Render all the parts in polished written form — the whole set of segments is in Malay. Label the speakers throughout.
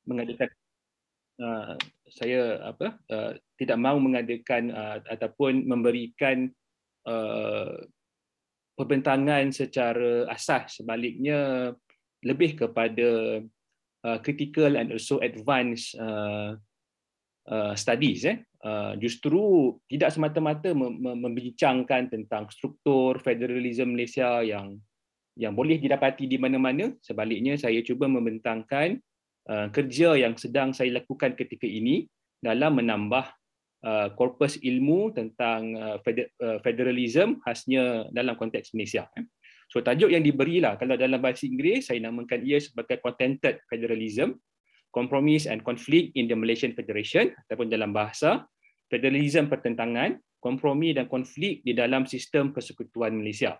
Speaker 1: mengadakan saya tidak mahu mengadakan ataupun memberikan perbentangan secara asas, sebaliknya lebih kepada critical and also advanced studies. Justru tidak semata-mata membincangkan tentang struktur federalism Malaysia yang boleh didapati di mana-mana. Sebaliknya, saya cuba membentangkan kerja yang sedang saya lakukan ketika ini dalam menambah korpus ilmu tentang federalism khasnya dalam konteks Malaysia. So tajuk yang diberilah, kalau dalam bahasa Inggeris saya namakan ia sebagai Contented Federalism, Compromise and Conflict in the Malaysian Federation, ataupun dalam bahasa federalism pertentangan, kompromi dan konflik di dalam sistem persekutuan Malaysia.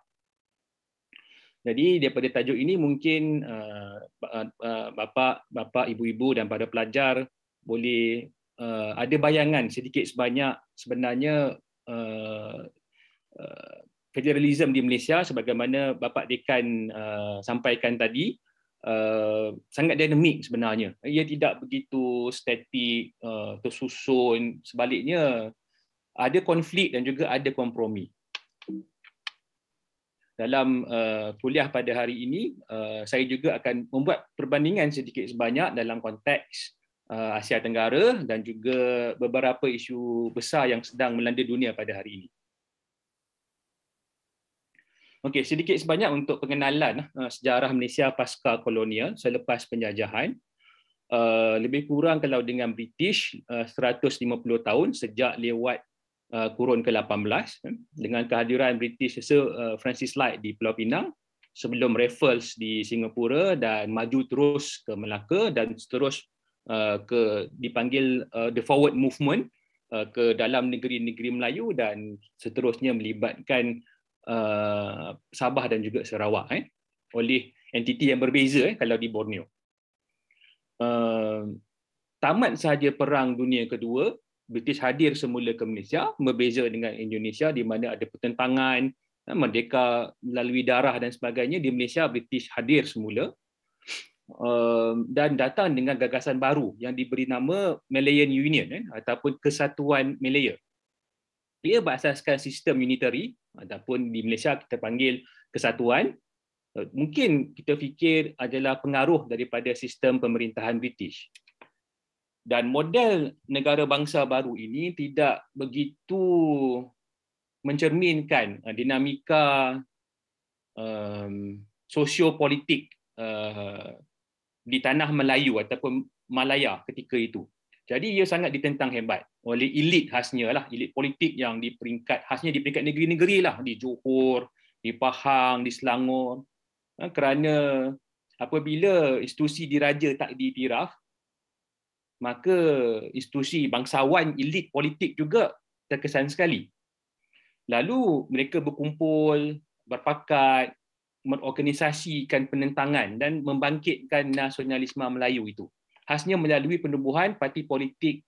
Speaker 1: Jadi daripada tajuk ini mungkin bapa, ibu-ibu dan para pelajar boleh ada bayangan sedikit sebanyak sebenarnya federalism di Malaysia sebagaimana Bapa Dekan sampaikan tadi sangat dinamik sebenarnya. Ia tidak begitu statik, tersusun, sebaliknya ada konflik dan juga ada kompromi. Dalam kuliah pada hari ini, saya juga akan membuat perbandingan sedikit sebanyak dalam konteks Asia Tenggara dan juga beberapa isu besar yang sedang melanda dunia pada hari ini. Okey, sedikit sebanyak untuk pengenalan sejarah Malaysia pasca kolonial selepas penjajahan. Lebih kurang kalau dengan British 150 tahun sejak lewat kurun ke-18 dengan kehadiran British Sir Francis Light di Pulau Pinang, sebelum Raffles di Singapura dan maju terus ke Melaka dan terus dipanggil the forward movement ke dalam negeri-negeri Melayu dan seterusnya melibatkan Sabah dan juga Sarawak oleh entiti yang berbeza kalau di Borneo. Tamat sahaja Perang Dunia Kedua, British hadir semula ke Malaysia, berbeza dengan Indonesia di mana ada pertentangan, merdeka melalui darah dan sebagainya. Di Malaysia, British hadir semula dan datang dengan gagasan baru yang diberi nama Malayan Union ataupun Kesatuan Malaya. Ia berasaskan sistem unitary ataupun di Malaysia kita panggil kesatuan. Mungkin kita fikir adalah pengaruh daripada sistem pemerintahan British. Dan model negara bangsa baru ini tidak begitu mencerminkan dinamika sosiopolitik di tanah Melayu ataupun Malaya ketika itu. Jadi ia sangat ditentang hebat oleh elit khasnya lah, elit politik yang khasnya di peringkat negeri-negeri lah, di Johor, di Pahang, di Selangor. Kerana apabila institusi diraja tak diiktiraf, maka institusi bangsawan elit politik juga terkesan sekali. Lalu mereka berkumpul, berpakat, mengorganisasikan penentangan dan membangkitkan nasionalisme Melayu itu. Khasnya melalui penubuhan parti politik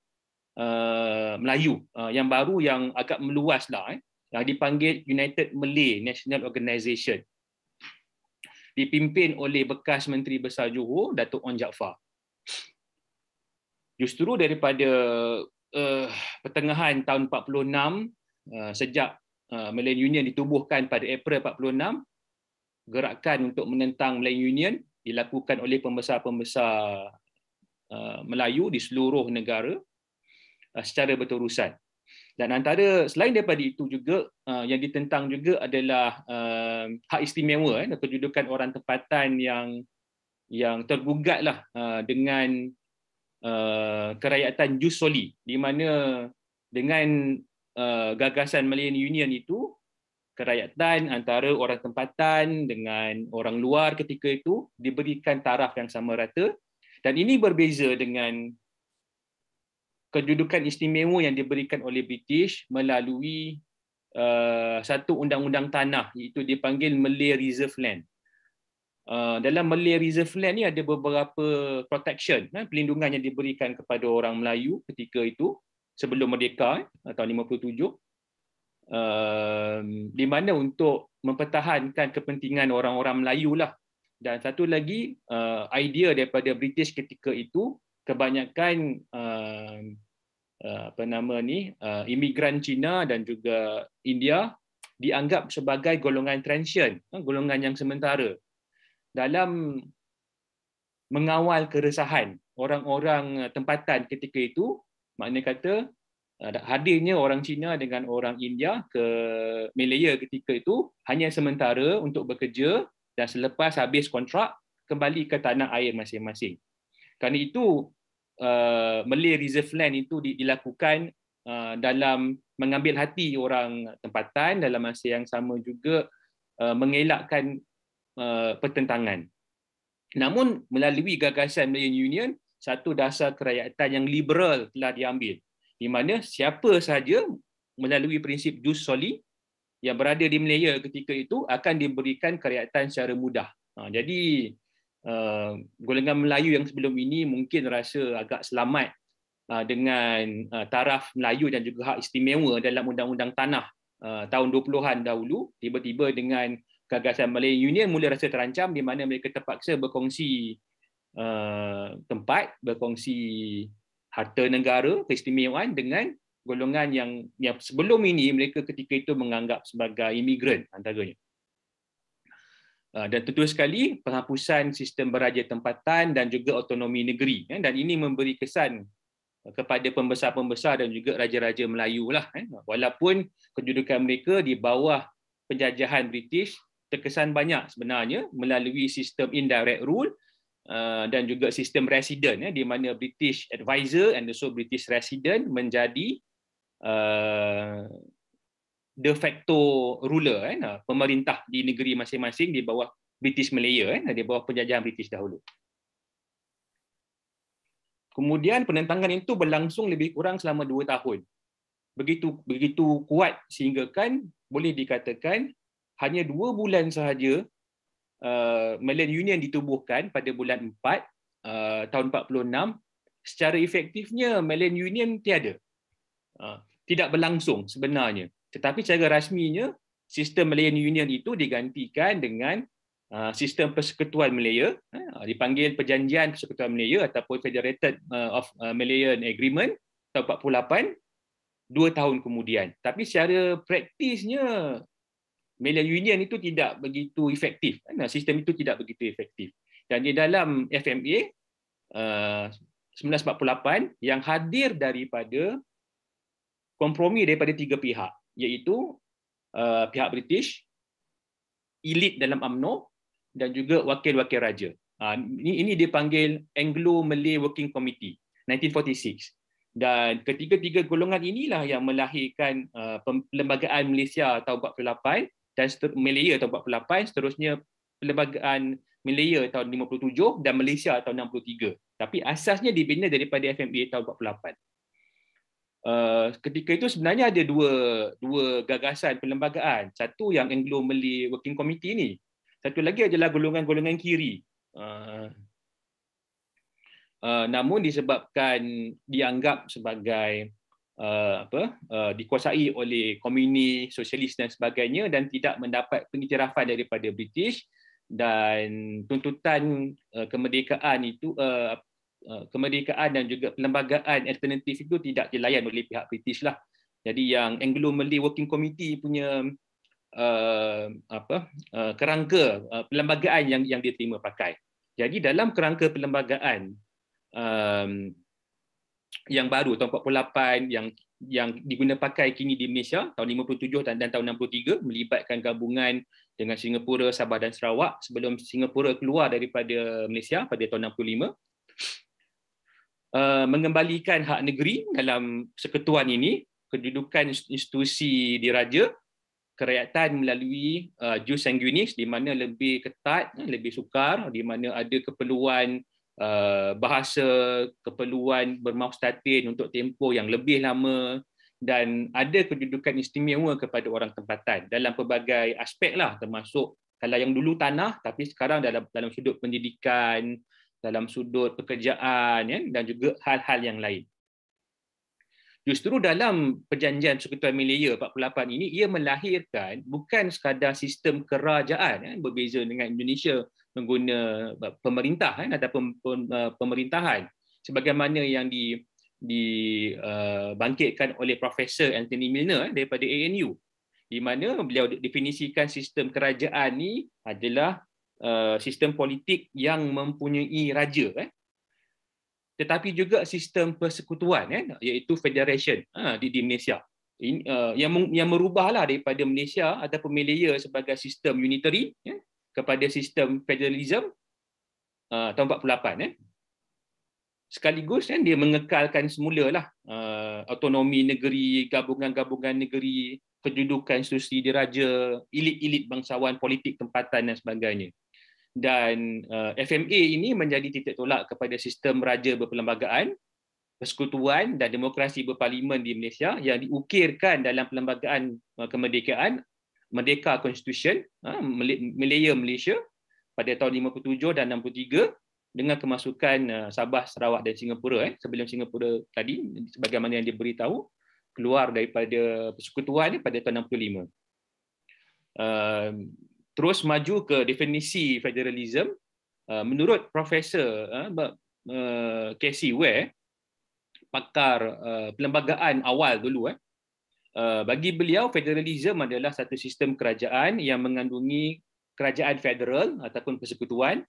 Speaker 1: Melayu yang baru yang agak meluaslah, yang dipanggil United Malay National Organisation. Dipimpin oleh bekas Menteri Besar Johor, Datuk Onn Jaafar. Justru daripada pertengahan tahun 46, sejak Malayan Union ditubuhkan pada April 46, gerakan untuk menentang Malayan Union dilakukan oleh pembesar-pembesar Melayu di seluruh negara secara berterusan. Dan selain daripada itu juga yang ditentang juga adalah hak istimewa dan kedudukan orang tempatan yang tergugatlah dengan kerakyatan jus soli, di mana dengan gagasan Malayan Union itu kerakyatan antara orang tempatan dengan orang luar ketika itu diberikan taraf yang sama rata, dan ini berbeza dengan kedudukan istimewa yang diberikan oleh British melalui satu undang-undang tanah, iaitu dipanggil Malay Reserve Land. Dalam Malay Reserve Land ni ada beberapa protection, pelindungan yang diberikan kepada orang Melayu ketika itu sebelum merdeka tahun 57, di mana untuk mempertahankan kepentingan orang-orang Melayu lah. Dan satu lagi idea daripada British ketika itu, kebanyakan imigran Cina dan juga India dianggap sebagai golongan transient, golongan yang sementara dalam mengawal keresahan orang-orang tempatan ketika itu. Maknanya kata hadirnya orang Cina dengan orang India ke Malaya ketika itu hanya sementara untuk bekerja dan selepas habis kontrak kembali ke tanah air masing-masing. Kerana itu Malay Reserve Land itu dilakukan dalam mengambil hati orang tempatan, dalam masa yang sama juga mengelakkan pertentangan. Namun melalui gagasan Malayan Union, satu dasar kerakyatan yang liberal telah diambil, di mana siapa sahaja melalui prinsip jus soli yang berada di Malaya ketika itu akan diberikan kerakyatan secara mudah. Jadi golongan Melayu yang sebelum ini mungkin rasa agak selamat dengan taraf Melayu dan juga hak istimewa dalam Undang-Undang Tanah tahun 20-an dahulu. Tiba-tiba dengan gagasan Malayan Union mula rasa terancam, di mana mereka terpaksa berkongsi tempat, berkongsi harta negara, keistimewaan dengan golongan yang sebelum ini mereka ketika itu menganggap sebagai imigran antaranya. Dan tentu sekali penghapusan sistem beraja tempatan dan juga otonomi negeri, dan ini memberi kesan kepada pembesar-pembesar dan juga raja-raja Melayu lah. Walaupun kedudukan mereka di bawah penjajahan British terkesan banyak sebenarnya melalui sistem indirect rule dan juga sistem resident, di mana British advisor and also British resident menjadi de facto ruler, pemerintah di negeri masing-masing di bawah British Malaya, di bawah penjajahan British dahulu. Kemudian penentangan itu berlangsung lebih kurang selama 2 tahun. Begitu kuat sehingga kan boleh dikatakan hanya 2 bulan sahaja Malayan Union ditubuhkan pada bulan 4 tahun 46. Secara efektifnya Malayan Union tiada. Tidak berlangsung sebenarnya. Tetapi secara rasminya sistem Malayan Union itu digantikan dengan sistem Persekutuan Malaya, dipanggil Perjanjian Persekutuan Malaya ataupun Federated of Malayan Agreement tahun 48, 2 tahun kemudian. Tapi secara praktisnya Malayan Union itu tidak begitu efektif. Sistem itu tidak begitu efektif. Dan di dalam FMA 1948 yang hadir daripada kompromi daripada 3 pihak, iaitu pihak British, elit dalam UMNO dan juga wakil-wakil raja. Ini dipanggil Anglo-Malay Working Committee 1946. Dan ketiga-tiga golongan inilah yang melahirkan Perlembagaan Malaysia tahun 48 dan Malaya tahun 48, seterusnya Perlembagaan Malaya tahun 57 dan Malaysia tahun 63. Tapi asasnya dibina daripada FMA tahun 48. Ketika itu sebenarnya ada dua gagasan perlembagaan. Satu yang Anglo-Malay Working Committee ini. Satu lagi adalah golongan-golongan kiri. Namun disebabkan dianggap sebagai dikuasai oleh komunis, sosialis dan sebagainya dan tidak mendapat pengiktirafan daripada British, dan tuntutan kemerdekaan itu kemerdekaan dan juga perlembagaan alternatif itu tidak dilayan oleh pihak British lah. Jadi yang Anglo-Malay Working Committee punya kerangka perlembagaan yang diterima pakai. Jadi dalam kerangka perlembagaan yang baru tahun 48 yang diguna pakai kini di Malaysia tahun 57 dan tahun 63, melibatkan gabungan dengan Singapura, Sabah dan Sarawak sebelum Singapura keluar daripada Malaysia pada tahun 65. Mengembalikan hak negeri dalam persekutuan ini, kedudukan institusi diraja, kerakyatan melalui jus sanguinis di mana lebih ketat, lebih sukar, di mana ada keperluan bahasa, keperluan bermaustatin untuk tempoh yang lebih lama, dan ada kedudukan istimewa kepada orang tempatan dalam pelbagai aspek lah, termasuk kalau yang dulu tanah, tapi sekarang dalam sudut pendidikan, dalam sudut pekerjaan, dan juga hal-hal yang lain. Justru dalam Perjanjian Persekutuan Malaya 48 ini, ia melahirkan bukan sekadar sistem kerajaan, berbeza dengan Indonesia mengguna pemerintah ataupun pemerintahan. sebagaimana yang dibangkitkan oleh Profesor Anthony Milner daripada ANU, di mana beliau definisikan sistem kerajaan ni adalah sistem politik yang mempunyai raja, tetapi juga sistem persekutuan, iaitu federation di Malaysia. Ini, yang merubahlah daripada Malaysia ataupun Malaya sebagai sistem unitary kepada sistem federalism tahun 48. Sekaligus dia mengekalkan semulalah autonomi negeri, gabungan-gabungan negeri, kedudukan institusi diraja, elit-elit bangsawan, politik tempatan dan sebagainya. Dan FMA ini menjadi titik tolak kepada sistem raja berperlembagaan, persekutuan dan demokrasi berparlimen di Malaysia yang diukirkan dalam Perlembagaan Kemerdekaan Merdeka Constitution Malaya Malaysia pada tahun 57 dan 63 dengan kemasukan Sabah, Sarawak dan Singapura sebelum Singapura tadi sebagaimana yang diberitahu keluar daripada persekutuan pada tahun 65. Terus maju ke definisi federalism, menurut Profesor Casey Ware, pakar perlembagaan awal dulu, bagi beliau federalism adalah satu sistem kerajaan yang mengandungi kerajaan federal ataupun persekutuan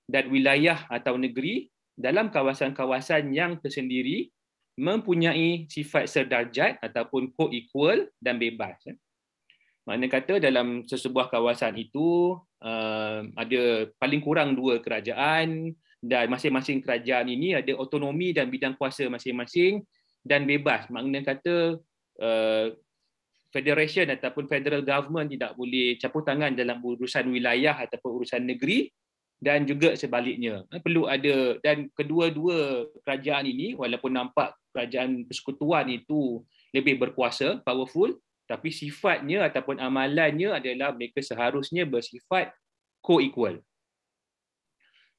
Speaker 1: dan wilayah atau negeri dalam kawasan-kawasan yang tersendiri mempunyai sifat sederajat ataupun co-equal dan bebas. Makna kata dalam sesebuah kawasan itu ada paling kurang 2 kerajaan dan masing-masing kerajaan ini ada autonomi dan bidang kuasa masing-masing dan bebas. Makna kata federation ataupun federal government tidak boleh campur tangan dalam urusan wilayah ataupun urusan negeri dan juga sebaliknya. Perlu ada, dan kedua-dua kerajaan ini walaupun nampak kerajaan persekutuan itu lebih berkuasa, powerful, tapi sifatnya ataupun amalannya adalah mereka seharusnya bersifat co-equal.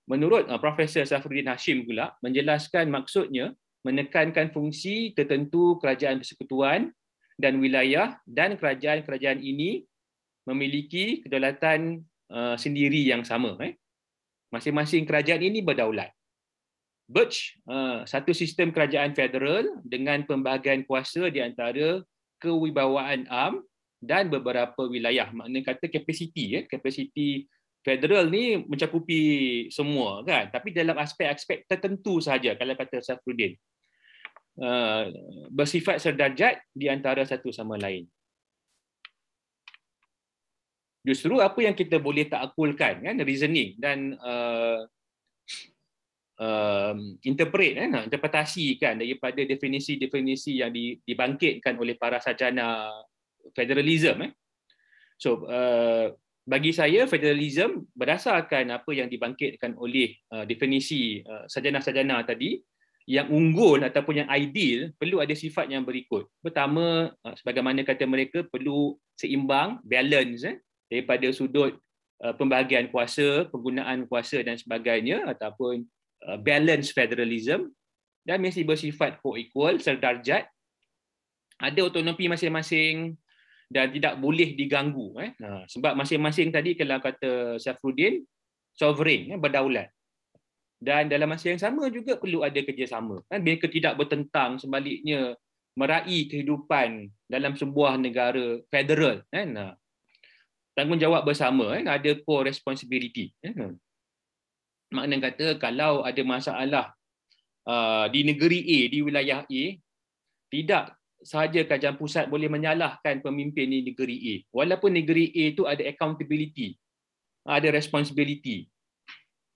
Speaker 1: Menurut Profesor Safruddin Hashim pula menjelaskan maksudnya menekankan fungsi tertentu kerajaan persekutuan dan wilayah dan kerajaan-kerajaan ini memiliki kedaulatan sendiri yang sama. Masing-masing kerajaan ini berdaulat. Birch, satu sistem kerajaan federal dengan pembahagian kuasa di antara kewibawaan am dan beberapa wilayah. Makna kata kapasiti, kapasiti federal ni mencakupi semua kan, tapi dalam aspek-aspek tertentu sahaja kalau kata Safruddin. Bersifat sederajat di antara satu sama lain. Justru apa yang kita boleh takwilkan kan, reasoning dan interpretasikan daripada definisi-definisi yang dibangkitkan oleh para sarjana federalism. So bagi saya federalism berdasarkan apa yang dibangkitkan oleh definisi sarjana-sarjana tadi, yang unggul ataupun yang ideal perlu ada sifat yang berikut. Pertama, sebagaimana kata mereka, perlu seimbang, balance daripada sudut pembahagian kuasa, penggunaan kuasa dan sebagainya, ataupun balance federalism, dan mesti bersifat co-equal, sedarjat, ada autonomi masing-masing dan tidak boleh diganggu. Sebab masing-masing tadi kalau kata Safruddin, sovereign, berdaulat. Dan dalam masa yang sama juga perlu ada kerjasama. Mereka tidak bertentang, sebaliknya meraih kehidupan dalam sebuah negara federal. Tanggungjawab bersama, ada co-responsibility. Makna kata kalau ada masalah di negeri A, di wilayah A, tidak sahaja kerajaan pusat boleh menyalahkan pemimpin di negeri A. Walaupun negeri A itu ada accountability, ada responsibility,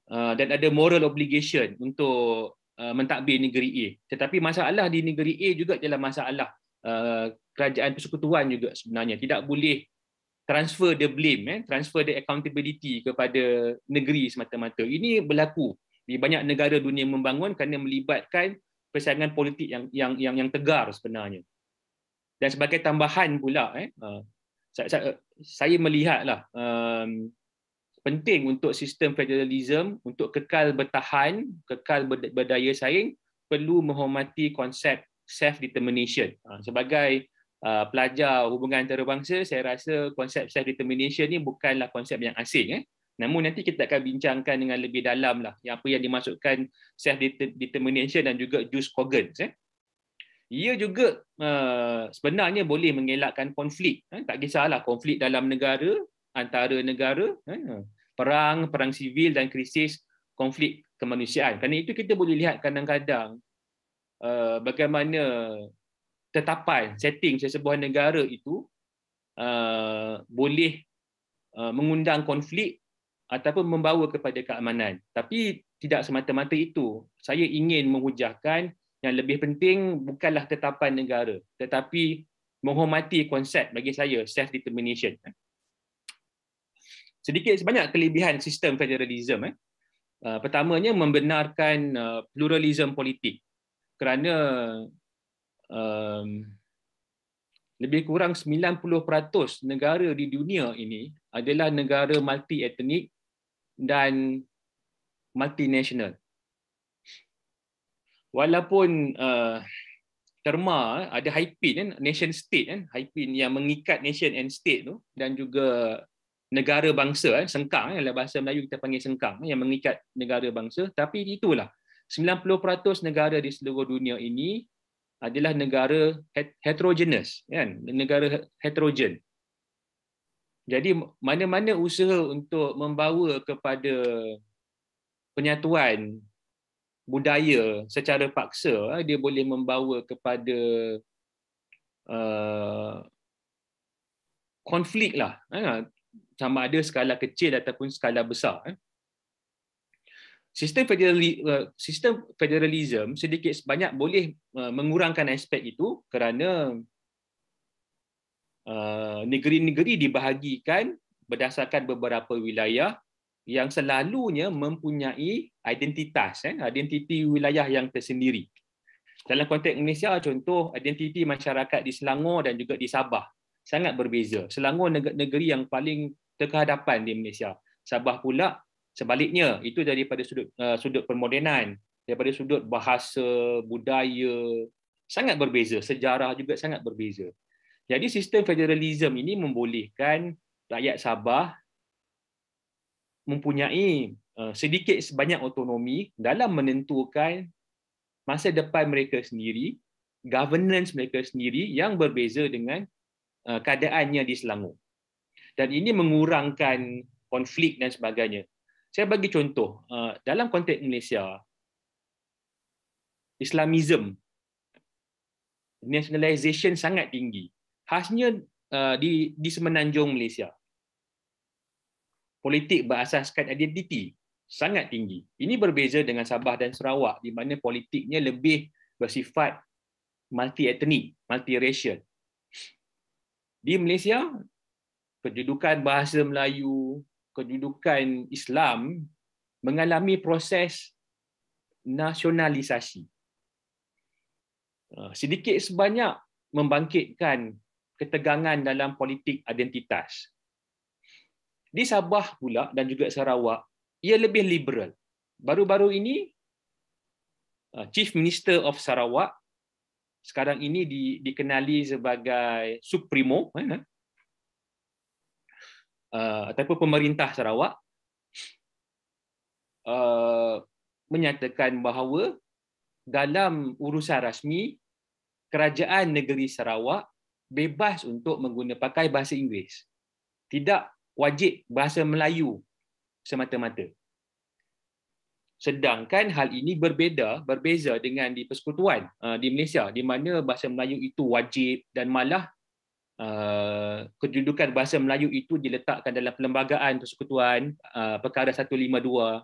Speaker 1: dan ada moral obligation untuk mentadbir negeri A. Tetapi masalah di negeri A juga adalah masalah kerajaan persekutuan juga sebenarnya. Tidak boleh transfer the blame, transfer the accountability kepada negeri semata-mata. Ini berlaku di banyak negara dunia membangun kerana melibatkan persaingan politik yang tegar sebenarnya. Dan sebagai tambahan pula, saya melihatlah penting untuk sistem federalism untuk kekal bertahan, kekal berdaya saing, perlu menghormati konsep self-determination. Sebagai pelajar hubungan antarabangsa, saya rasa konsep self-determination ni bukanlah konsep yang asing. Namun nanti kita akan bincangkan dengan lebih dalam lah apa yang dimaksudkan self-determination dan juga jus cogens. Ia juga sebenarnya boleh mengelakkan konflik. Tak kisahlah konflik dalam negara, antara negara, perang sivil dan krisis konflik kemanusiaan. Kerana itu kita boleh lihat kadang-kadang bagaimana tetapan, setting sesebuah negara itu boleh mengundang konflik ataupun membawa kepada keamanan. Tapi tidak semata-mata itu. Saya ingin menghujahkan yang lebih penting bukanlah tetapan negara, tetapi menghormati konsep bagi saya self-determination. Sedikit sebanyak kelebihan sistem federalism. Pertamanya membenarkan pluralism politik. Kerana lebih kurang 90% negara di dunia ini adalah negara multi-etnik dan multinational. Walaupun terma ada Haipin nation state Haipin yang mengikat nation and state tu, dan juga negara bangsa sengkang dalam bahasa Melayu kita panggil sengkang yang mengikat negara bangsa, tapi itulah 90% negara di seluruh dunia ini adalah negara heterogeneous, kan, negara heterogen. Jadi mana-mana usaha untuk membawa kepada penyatuan budaya secara paksa, dia boleh membawa kepada konflik lah, sama ada skala kecil ataupun skala besar. Sistem federalism sedikit sebanyak boleh mengurangkan aspek itu kerana negeri-negeri dibahagikan berdasarkan beberapa wilayah yang selalunya mempunyai identiti wilayah yang tersendiri. Dalam konteks Malaysia, contoh identiti masyarakat di Selangor dan juga di Sabah sangat berbeza. Selangor negeri yang paling terkehadapan di Malaysia. Sabah pula sebaliknya, itu daripada sudut permodenan, daripada sudut bahasa, budaya, sangat berbeza, sejarah juga sangat berbeza. Jadi sistem federalism ini membolehkan rakyat Sabah mempunyai sedikit sebanyak autonomi dalam menentukan masa depan mereka sendiri, governance mereka sendiri yang berbeza dengan keadaannya di Selangor. Dan ini mengurangkan konflik dan sebagainya. Saya bagi contoh, dalam konteks Malaysia, Islamism, nationalisation sangat tinggi. Khasnya di semenanjung Malaysia. Politik berasaskan identiti sangat tinggi. Ini berbeza dengan Sabah dan Sarawak di mana politiknya lebih bersifat multi-etnik, multi-racial. Di Malaysia, kedudukan bahasa Melayu, kedudukan Islam mengalami proses nasionalisasi. Sedikit sebanyak membangkitkan ketegangan dalam politik identitas. Di Sabah pula dan juga Sarawak, ia lebih liberal. Baru-baru ini, Chief Minister of Sarawak sekarang ini dikenali sebagai Supremo, ataupun pemerintah Sarawak, menyatakan bahawa dalam urusan rasmi, kerajaan negeri Sarawak bebas untuk pakai bahasa Inggeris. Tidak wajib bahasa Melayu semata-mata. Sedangkan hal ini berbeza dengan di persekutuan di Malaysia, di mana bahasa Melayu itu wajib dan malah kedudukan bahasa Melayu itu diletakkan dalam perlembagaan persekutuan, perkara 152,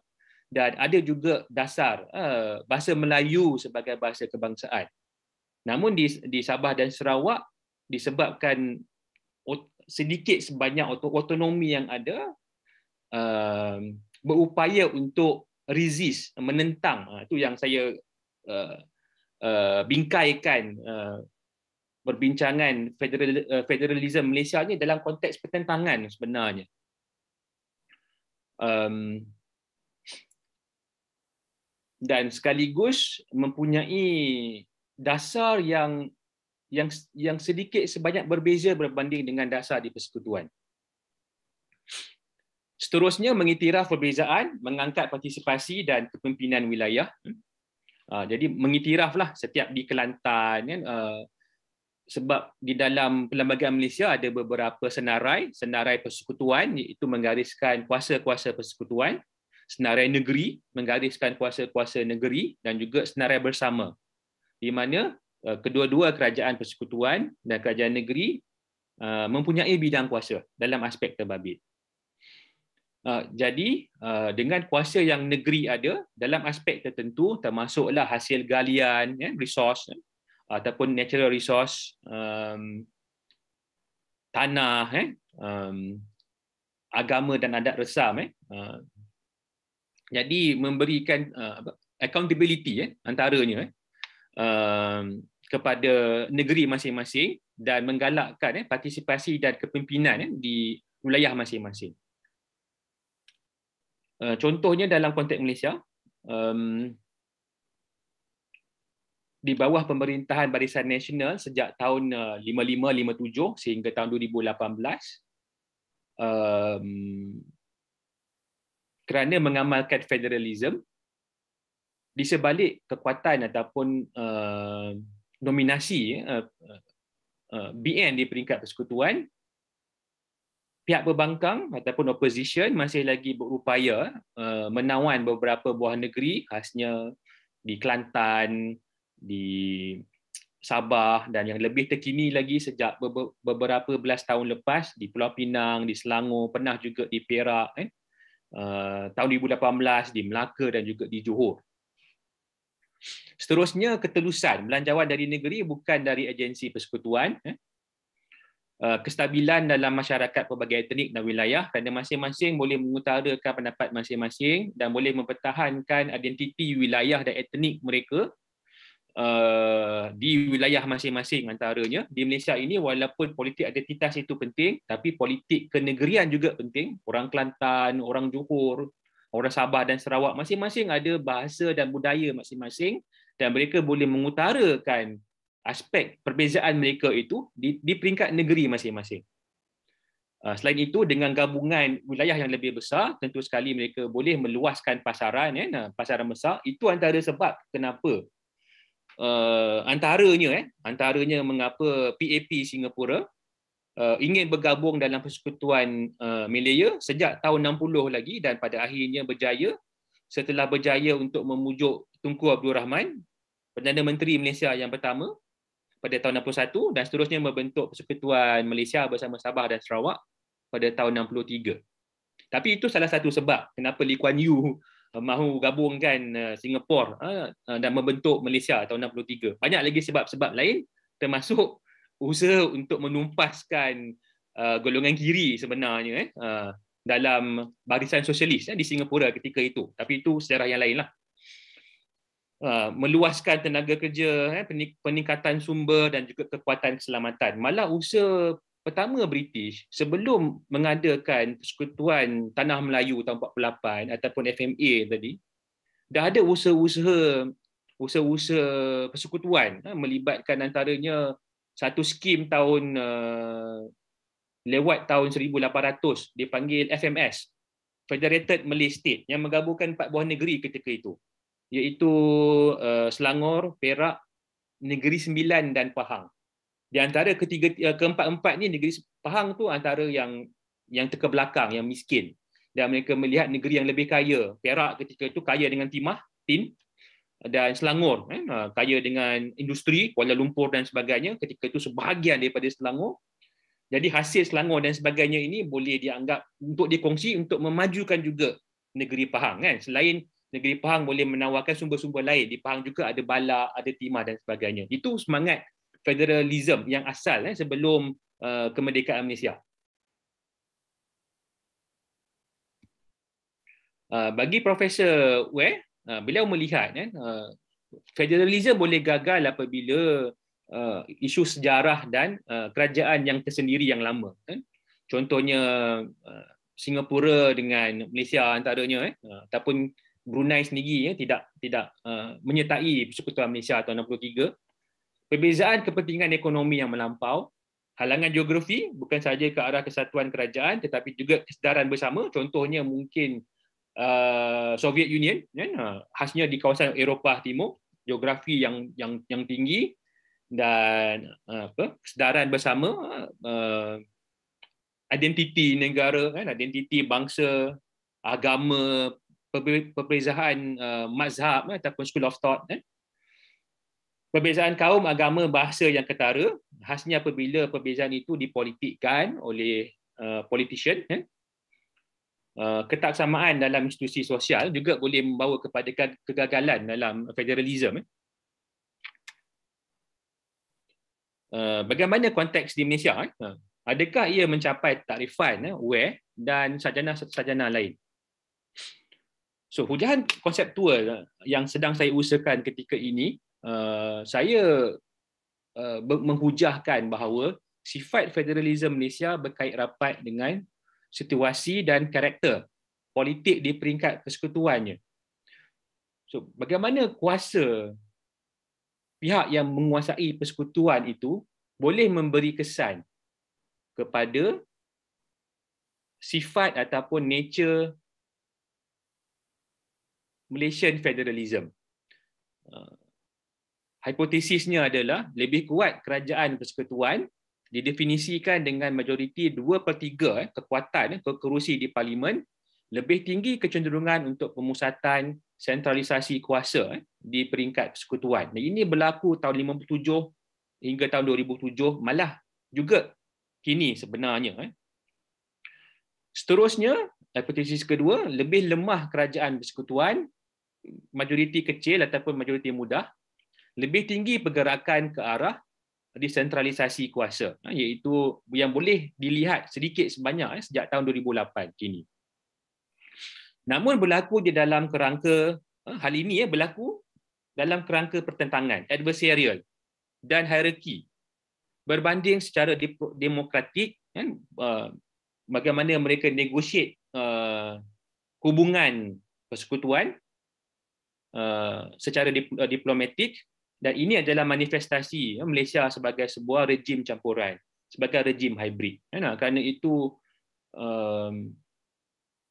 Speaker 1: dan ada juga dasar bahasa Melayu sebagai bahasa kebangsaan. Namun di Sabah dan Sarawak, disebabkan sedikit sebanyak autonomi yang ada, berupaya untuk resist, menentang. Itu yang saya bingkaikan perbincangan federalism Malaysia ni dalam konteks pertentangan sebenarnya. Dan sekaligus mempunyai dasar yang sedikit sebanyak berbeza berbanding dengan dasar di persekutuan. Seterusnya, mengiktiraf perbezaan, mengangkat partisipasi dan kepimpinan wilayah. Jadi mengiktiraflah setiap di Kelantan, kan, sebab di dalam Perlembagaan Malaysia ada beberapa senarai persekutuan, iaitu menggariskan kuasa-kuasa persekutuan, senarai negeri menggariskan kuasa-kuasa negeri, dan juga senarai bersama, di mana kedua-dua kerajaan persekutuan dan kerajaan negeri mempunyai bidang kuasa dalam aspek terbabit. Jadi dengan kuasa yang negeri ada dalam aspek tertentu, termasuklah hasil galian, resource ataupun natural resource, tanah, agama dan adat resam, jadi memberikan accountability antaranya kepada negeri masing-masing dan menggalakkan partisipasi dan kepimpinan di wilayah masing-masing. Contohnya dalam konteks Malaysia, di bawah pemerintahan Barisan Nasional sejak tahun 55-57 sehingga tahun 2018, kerana mengamalkan federalism, di sebalik kekuatan ataupun nominasi BN di peringkat persekutuan, pihak pembangkang ataupun opposition masih lagi berupaya menawan beberapa buah negeri, khasnya di Kelantan, di Sabah, dan yang lebih terkini lagi sejak beberapa belas tahun lepas di Pulau Pinang, di Selangor, pernah juga di Perak, tahun 2018 di Melaka dan juga di Johor. Seterusnya, ketelusan belanjawan dari negeri bukan dari agensi persekutuan. Kestabilan dalam masyarakat pelbagai etnik dan wilayah, kerana masing-masing boleh mengutarakan pendapat masing-masing dan boleh mempertahankan identiti wilayah dan etnik mereka di wilayah masing-masing antaranya. Di Malaysia ini, walaupun politik identitas itu penting, tapi politik kenegerian juga penting. Orang Kelantan, orang Johor, orang Sabah dan Sarawak masing-masing ada bahasa dan budaya masing-masing, dan mereka boleh mengutarakan aspek perbezaan mereka itu di peringkat negeri masing-masing. Selain itu, dengan gabungan wilayah yang lebih besar, tentu sekali mereka boleh meluaskan pasaran, pasaran besar. Itu antara sebab kenapa antaranya mengapa PAP Singapura ingin bergabung dalam persekutuan Malaya sejak tahun 60 lagi, dan pada akhirnya berjaya setelah berjaya untuk memujuk Tunku Abdul Rahman, Perdana Menteri Malaysia yang pertama, pada tahun 61, dan seterusnya membentuk Persekutuan Malaysia bersama Sabah dan Sarawak pada tahun 63. Tapi itu salah satu sebab kenapa Lee Kuan Yew mahu gabungkan Singapura dan membentuk Malaysia tahun 63. Banyak lagi sebab-sebab lain, termasuk usaha untuk menumpaskan golongan kiri sebenarnya dalam barisan sosialis di Singapura ketika itu. Tapi itu sejarah yang lain lah. Meluaskan tenaga kerja, peningkatan sumber dan juga kekuatan keselamatan. Malah usaha pertama British sebelum mengadakan Persekutuan Tanah Melayu tahun 48 ataupun FMA tadi, dah ada usaha-usaha persekutuan melibatkan antaranya satu skim tahun lewat tahun 1800 dipanggil FMS, Federated Malay State, yang menggabungkan 4 buah negeri ketika itu, iaitu Selangor, Perak, Negeri Sembilan dan Pahang. Di antara keempat-empat ni, Negeri Pahang tu antara yang terkebelakang, yang miskin, dan mereka melihat negeri yang lebih kaya. Perak ketika itu kaya dengan tin, dan Selangor kaya dengan industri, Kuala Lumpur dan sebagainya, ketika itu sebahagian daripada Selangor. Jadi hasil Selangor dan sebagainya ini boleh dianggap untuk dikongsi untuk memajukan juga negeri Pahang, kan. Selain negeri Pahang boleh menawarkan sumber-sumber lain, di Pahang juga ada Balak, ada Timah dan sebagainya. Itu semangat federalism yang asal sebelum kemerdekaan Malaysia. Bagi Profesor Wei, beliau melihat federalism boleh gagal apabila isu sejarah dan kerajaan yang tersendiri yang lama. Contohnya Singapura dengan Malaysia antaranya, ataupun Brunei sendiri tidak menyertai Persekutuan Malaysia tahun 63. Perbezaan kepentingan ekonomi yang melampau, Halangan geografi bukan sahaja ke arah kesatuan kerajaan tetapi juga kesedaran bersama. Contohnya mungkin Soviet Union, khasnya di kawasan Eropah Timur, geografi yang tinggi dan kesedaran bersama, identiti negara, identiti bangsa, agama, perbezaan mazhab ataupun school of thought. Perbezaan kaum, agama, bahasa yang ketara, khasnya apabila perbezaan itu dipolitikkan oleh politician. Ketaksamaan dalam institusi sosial juga boleh membawa kepada kegagalan dalam federalisme. Bagaimana konteks di Malaysia? Adakah ia mencapai takrifan WER dan sarjana-sarjana lain? So, hujahan konseptual yang sedang saya usahakan ketika ini, saya menghujahkan bahawa sifat federalisme Malaysia berkait rapat dengan situasi dan karakter politik di peringkat persekutuannya. So, bagaimana kuasa pihak yang menguasai persekutuan itu boleh memberi kesan kepada sifat ataupun nature Malaysian federalism. Hipotesisnya adalah lebih kuat kerajaan persekutuan didefinisikan dengan majoriti 2/3 kekuatan kerusi di parlimen, lebih tinggi kecenderungan untuk pemusatan sentralisasi kuasa di peringkat persekutuan. Dan ini berlaku tahun 57 hingga tahun 2007, malah juga kini sebenarnya. Seterusnya, hipotesis kedua, lebih lemah kerajaan persekutuan, majoriti kecil ataupun majoriti mudah, lebih tinggi pergerakan ke arah desentralisasi kuasa, iaitu yang boleh dilihat sedikit sebanyak sejak tahun 2008 kini. Namun berlaku di dalam kerangka, hal ini berlaku dalam kerangka pertentangan, adversarial dan hierarki. Berbanding secara demokratik, bagaimana mereka negotiate hubungan persekutuan secara diplomatik. Dan ini adalah manifestasi Malaysia sebagai sebuah rejim campuran, sebagai rejim hybrid. Kerana itu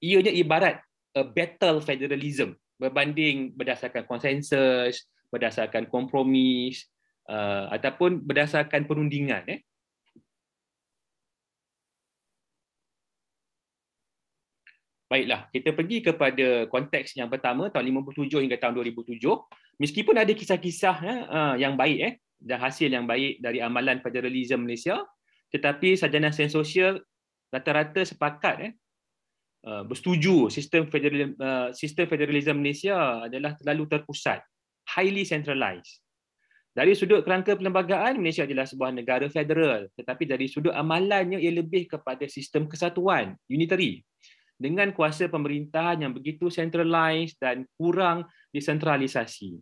Speaker 1: ianya ibarat battle federalism berbanding berdasarkan konsensus, berdasarkan kompromis, ataupun berdasarkan perundingan. Baiklah, kita pergi kepada konteks yang pertama, tahun 57 hingga tahun 2007. Meskipun ada kisah-kisah yang baik dan hasil yang baik dari amalan federalisme Malaysia, tetapi sarjana sains sosial rata-rata sepakat bersetuju sistem federalisme Malaysia adalah terlalu terpusat, highly centralized. Dari sudut kerangka perlembagaan, Malaysia adalah sebuah negara federal, tetapi dari sudut amalannya ia lebih kepada sistem kesatuan, unitary, dengan kuasa pemerintahan yang begitu centralized dan kurang desentralisasi.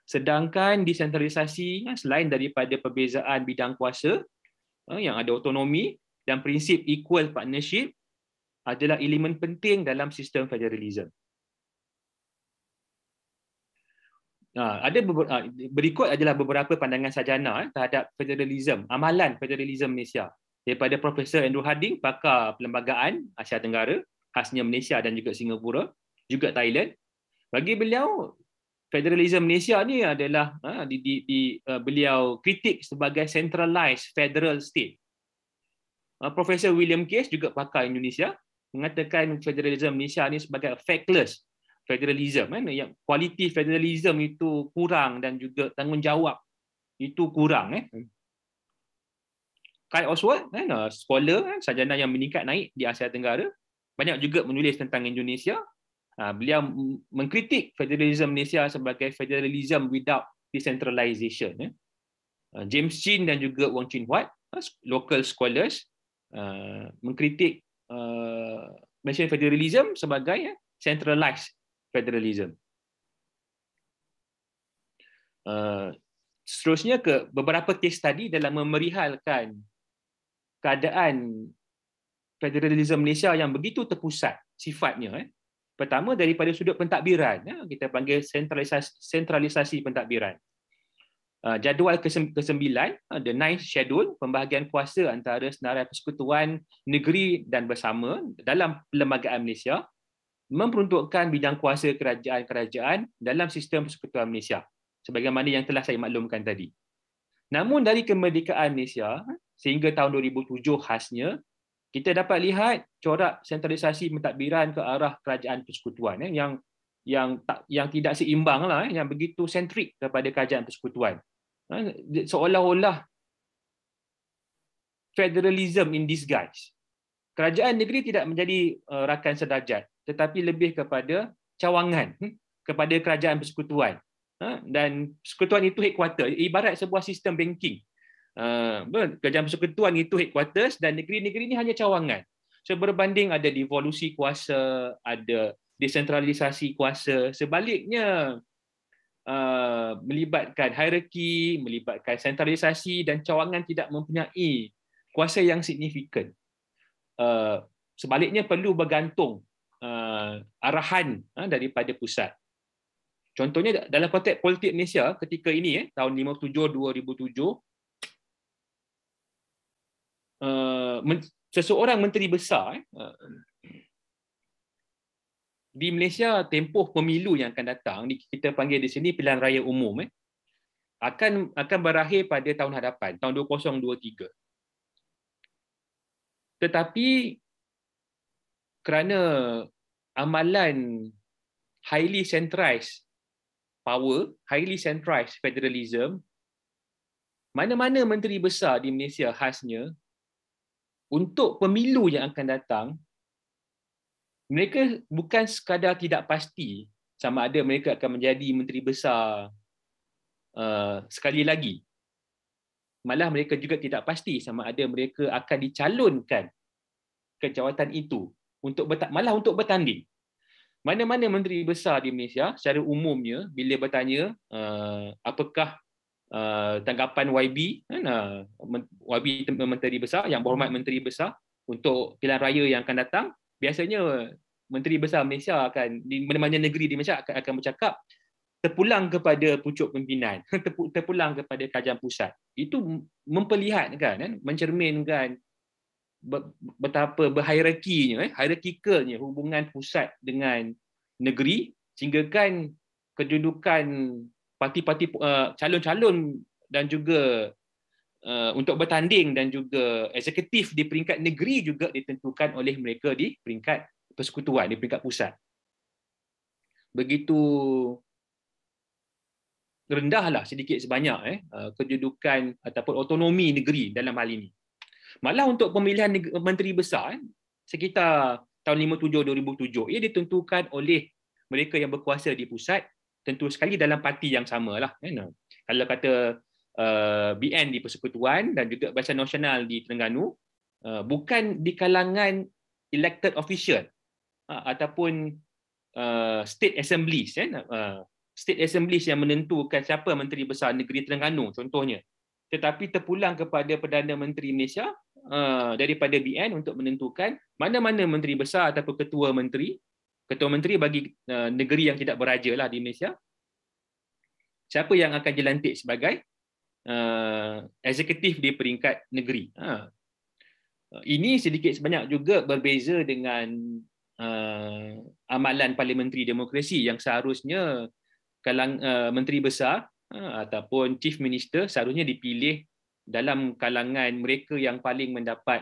Speaker 1: Sedangkan desentralisasi selain daripada perbezaan bidang kuasa yang ada autonomi dan prinsip equal partnership adalah elemen penting dalam sistem federalisme. Berikut adalah beberapa pandangan sarjana terhadap federalisme, amalan federalisme Malaysia daripada Profesor Andrew Harding, pakar perlembagaan Asia Tenggara, khasnya Malaysia dan juga Singapura, juga Thailand. Bagi beliau, federalisme Malaysia ni adalah beliau kritik sebagai centralized federal state. Profesor William Case, juga pakar Indonesia, mengatakan federalisme Malaysia ni sebagai factless federalism, yang kualiti federalism itu kurang dan juga tanggungjawab itu kurang. Kai Oswald, scholar, sarjana yang meningkat naik di Asia Tenggara, banyak juga menulis tentang Indonesia. Beliau mengkritik federalisme Malaysia sebagai federalism without decentralization. James Chin dan juga Wong Chin Huat, local scholars, mengkritik Malaysian federalism sebagai centralized federalism. Seterusnya ke beberapa case study dalam memerihalkan keadaan federalisme Malaysia yang begitu terpusat sifatnya. Pertama, daripada sudut pentadbiran, kita panggil sentralisasi pentadbiran. Jadual ke-9, the 9th schedule, pembahagian kuasa antara senarai persekutuan negeri dan bersama dalam perlembagaan Malaysia memperuntukkan bidang kuasa kerajaan-kerajaan dalam sistem persekutuan Malaysia sebagaimana yang telah saya maklumkan tadi. Namun dari kemerdekaan Malaysia sehingga tahun 2007 khasnya, kita dapat lihat corak sentralisasi pentadbiran ke arah kerajaan persekutuan yang tidak seimbang lah, yang begitu sentrik kepada kerajaan persekutuan. Seolah-olah federalism in disguise. Kerajaan negeri tidak menjadi rakan sederajat, tetapi lebih kepada cawangan kepada kerajaan persekutuan. Dan persekutuan itu headquarter, ibarat sebuah sistem banking. Kerajaan persekutuan itu headquarters dan negeri-negeri ini hanya cawangan. So berbanding ada devolusi kuasa, ada desentralisasi kuasa. Sebaliknya melibatkan hierarki, melibatkan sentralisasi dan cawangan tidak mempunyai kuasa yang signifikan. Sebaliknya perlu bergantung arahan daripada pusat. Contohnya dalam konteks politik Malaysia ketika ini tahun 57-2007, seseorang menteri besar di Malaysia tempoh pemilu yang akan datang, kita panggil di sini pilihan raya umum, akan berakhir pada tahun hadapan, tahun 2023. Tetapi kerana amalan highly centralized power, highly centralized federalism, mana-mana menteri besar di Malaysia khasnya, untuk pemilu yang akan datang, mereka bukan sekadar tidak pasti sama ada mereka akan menjadi menteri besar sekali lagi. Malah mereka juga tidak pasti sama ada mereka akan dicalonkan ke jawatan itu untuk bertanding. Mana-mana menteri besar di Malaysia secara umumnya bila bertanya apakah tanggapan YB, YB menteri besar, yang berhormat menteri besar untuk pilihan raya yang akan datang, biasanya menteri besar Malaysia akan di mana-mana negeri di Malaysia akan bercakap terpulang kepada pucuk pimpinan, terpulang kepada kerajaan pusat. Itu memperlihatkan, mencerminkan betapa berhierarkinya, hierarkikalnya hubungan pusat dengan negeri, sehinggakan kedudukan parti-parti calon-calon dan juga untuk bertanding dan juga eksekutif di peringkat negeri juga ditentukan oleh mereka di peringkat persekutuan, di peringkat pusat. Begitu rendahlah sedikit sebanyak kedudukan ataupun otonomi negeri dalam hal ini. Malah untuk pemilihan menteri besar sekitar tahun 57-2007, ia ditentukan oleh mereka yang berkuasa di pusat, tentu sekali dalam parti yang samalah. Kalau kata BN di Persekutuan dan juga Barisan Nasional di Terengganu, bukan di kalangan elected official ataupun state assemblies, state assemblies yang menentukan siapa menteri besar negeri Terengganu contohnya, tetapi terpulang kepada Perdana Menteri Malaysia daripada BN untuk menentukan mana-mana menteri besar ataupun ketua menteri bagi negeri yang tidak beraja lah di Malaysia, siapa yang akan dilantik sebagai eksekutif di peringkat negeri. Ini sedikit sebanyak juga berbeza dengan amalan parliamentary demokrasi yang seharusnya menteri besar ataupun chief minister seharusnya dipilih dalam kalangan mereka yang paling mendapat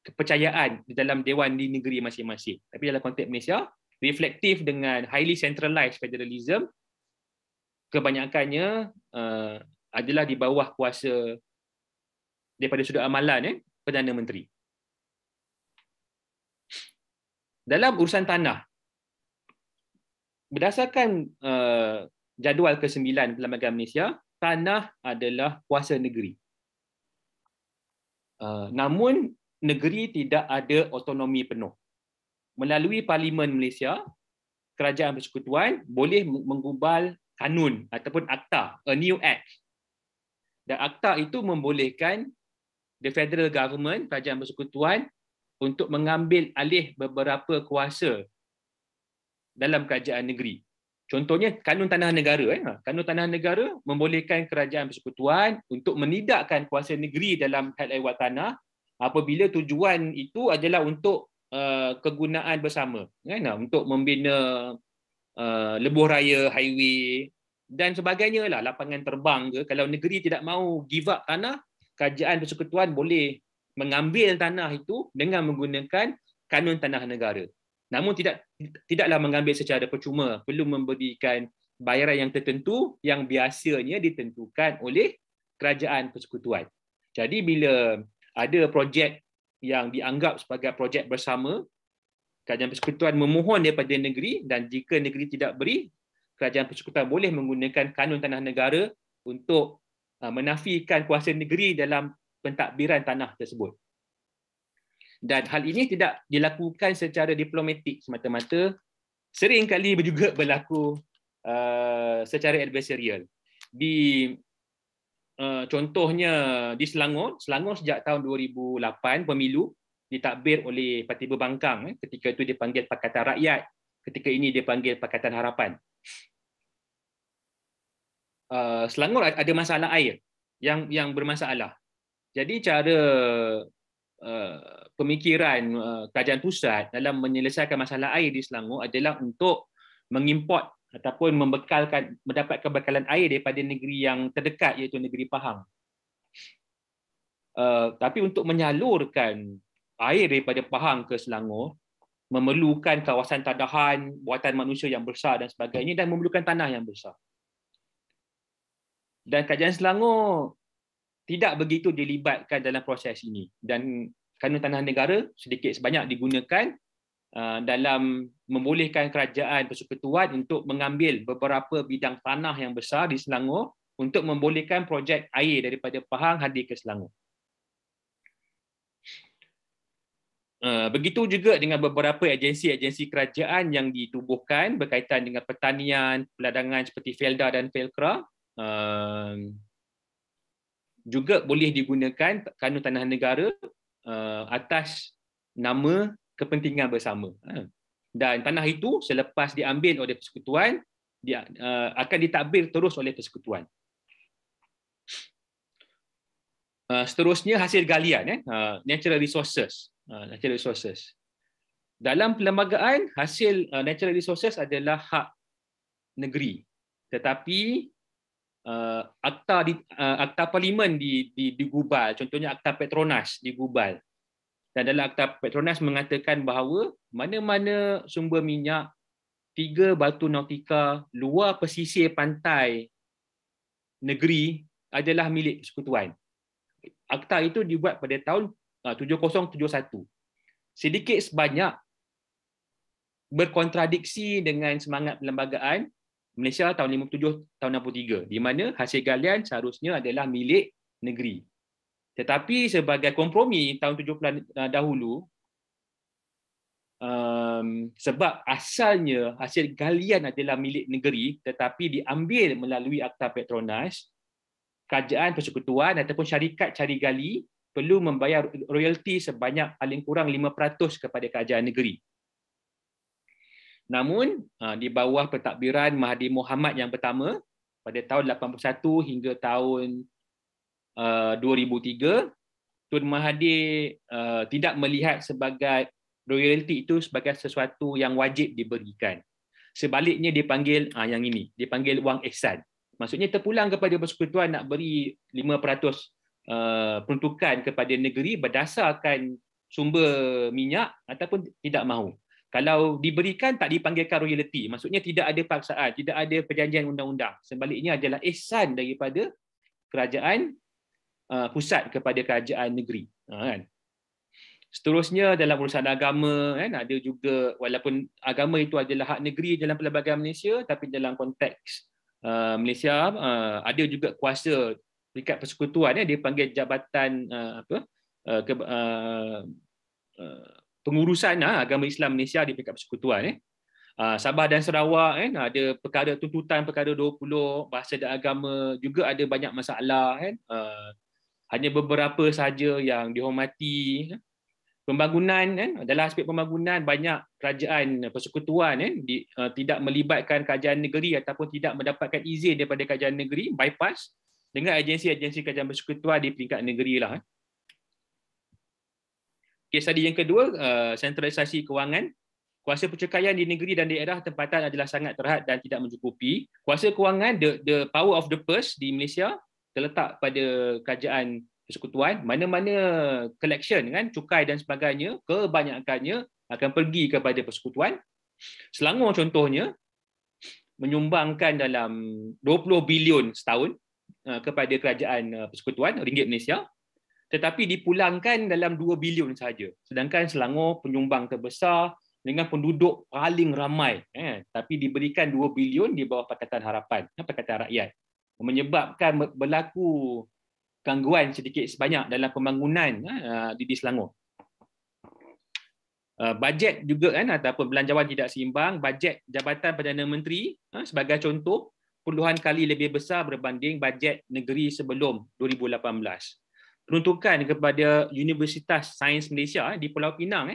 Speaker 1: kepercayaan di dalam dewan di negeri masing-masing. Tapi dalam konteks Malaysia, reflektif dengan highly centralized federalism, kebanyakannya adalah di bawah kuasa daripada sudut amalan Perdana Menteri. Dalam urusan tanah, berdasarkan jadual ke-9 Perlembagaan Malaysia, tanah adalah kuasa negeri. Namun negeri tidak ada otonomi penuh. Melalui Parlimen Malaysia, Kerajaan Persekutuan boleh menggubal kanun ataupun akta, a new act. Dan akta itu membolehkan the federal government, Kerajaan Persekutuan, untuk mengambil alih beberapa kuasa dalam kerajaan negeri. Contohnya Kanun Tanah Negara. Kanun Tanah Negara membolehkan kerajaan persekutuan untuk menidakkan kuasa negeri dalam hal ehwal tanah apabila tujuan itu adalah untuk kegunaan bersama, untuk membina lebuh raya, highway dan sebagainya lah, lapangan terbang ke. Kalau negeri tidak mahu give up tanah, kerajaan persekutuan boleh mengambil tanah itu dengan menggunakan Kanun Tanah Negara. Namun tidaklah mengambil secara percuma, perlu memberikan bayaran yang tertentu yang biasanya ditentukan oleh kerajaan persekutuan. Jadi bila ada projek yang dianggap sebagai projek bersama, kerajaan persekutuan memohon daripada negeri, dan jika negeri tidak beri, kerajaan persekutuan boleh menggunakan Kanun Tanah Negara untuk menafikan kuasa negeri dalam pentadbiran tanah tersebut. Dan hal ini tidak dilakukan secara diplomatik semata-mata, sering kali juga berlaku secara adversarial. Contohnya di Selangor sejak tahun 2008 pemilu ditadbir oleh Parti Berbangkang. Ketika itu dipanggil Pakatan Rakyat, ketika ini dipanggil Pakatan Harapan. Selangor ada masalah air yang bermasalah. Jadi cara pemikiran kerajaan pusat dalam menyelesaikan masalah air di Selangor adalah untuk mengimport ataupun mendapatkan bekalan air daripada negeri yang terdekat, iaitu negeri Pahang. Tapi untuk menyalurkan air daripada Pahang ke Selangor memerlukan kawasan tadahan, buatan manusia yang besar dan sebagainya, dan memerlukan tanah yang besar. Dan kerajaan Selangor tidak begitu dilibatkan dalam proses ini, dan Kanun Tanah Negara sedikit sebanyak digunakan dalam membolehkan kerajaan persekutuan untuk mengambil beberapa bidang tanah yang besar di Selangor untuk membolehkan projek air daripada Pahang hadir ke Selangor. Begitu juga dengan beberapa agensi-agensi kerajaan yang ditubuhkan berkaitan dengan pertanian, peladangan seperti Felda dan Felkra. Juga boleh digunakan Kanun Tanah Negara atas nama kepentingan bersama. Dan tanah itu selepas diambil oleh persekutuan akan ditadbir terus oleh persekutuan. Seterusnya hasil galian, natural resources. Dalam perlembagaan, hasil natural resources adalah hak negeri. Tetapi akta parlimen digubal, contohnya akta Petronas digubal. Dan dalam akta Petronas mengatakan bahawa mana-mana sumber minyak 3 batu nautika luar pesisir pantai negeri adalah milik persekutuan. Akta itu dibuat pada tahun 7071. Sedikit sebanyak berkontradiksi dengan semangat perlembagaan Malaysia tahun 57, tahun 63, di mana hasil galian seharusnya adalah milik negeri. Tetapi sebagai kompromi tahun 70 dahulu, sebab asalnya hasil galian adalah milik negeri tetapi diambil melalui akta Petronas, kerajaan persekutuan ataupun syarikat cari gali perlu membayar royalti sebanyak paling kurang 5% kepada kerajaan negeri. Namun di bawah pentadbiran Mahathir Mohamad yang pertama pada tahun 81 hingga tahun 2003, Tun Mahathir tidak melihat sebagai royalti itu sebagai sesuatu yang wajib diberikan. Sebaliknya dipanggil yang ini, dipanggil wang ihsan. Maksudnya terpulang kepada persekutuan nak beri 5% peruntukan kepada negeri berdasarkan sumber minyak ataupun tidak mahu. Kalau diberikan tak dipanggilkan royalti, maksudnya tidak ada paksaan, tidak ada perjanjian undang-undang. Sebaliknya adalah ihsan daripada kerajaan pusat kepada kerajaan negeri. Kan? Seterusnya dalam urusan agama, ada juga, walaupun agama itu adalah hak negeri dalam perlembagaan Malaysia, tapi dalam konteks Malaysia ada juga kuasa peringkat persekutuan, dia panggil jabatan pengurusan agama Islam Malaysia di peringkat persekutuan. Sabah dan Sarawak ada perkara tuntutan perkara 20, bahasa dan agama juga ada banyak masalah. Hanya beberapa saja yang dihormati. Pembangunan kan, dalam aspek pembangunan banyak kerajaan persekutuan tidak melibatkan kerajaan negeri ataupun tidak mendapatkan izin daripada kerajaan negeri, bypass dengan agensi-agensi kerajaan persekutuan di peringkat negeri lah. Kes tadi yang kedua, sentralisasi kewangan. Kuasa percerkaian di negeri dan daerah tempatan adalah sangat terhad dan tidak mencukupi. Kuasa kewangan, the power of the purse di Malaysia terletak pada kerajaan persekutuan. Mana-mana collection kan, cukai dan sebagainya, kebanyakannya akan pergi kepada persekutuan. Selangor contohnya menyumbangkan dalam 20 bilion setahun kepada kerajaan persekutuan ringgit Malaysia, tetapi dipulangkan dalam 2 bilion sahaja. Sedangkan Selangor penyumbang terbesar dengan penduduk paling ramai, tapi diberikan 2 bilion di bawah Pakatan Harapan, Pakatan Rakyat, menyebabkan berlaku gangguan sedikit sebanyak dalam pembangunan di Selangor. Bajet juga kan, ataupun belanjawan tidak seimbang. Bajet Jabatan Perdana Menteri sebagai contoh puluhan kali lebih besar berbanding bajet negeri sebelum 2018. Peruntukan kepada Universitas Sains Malaysia di Pulau Pinang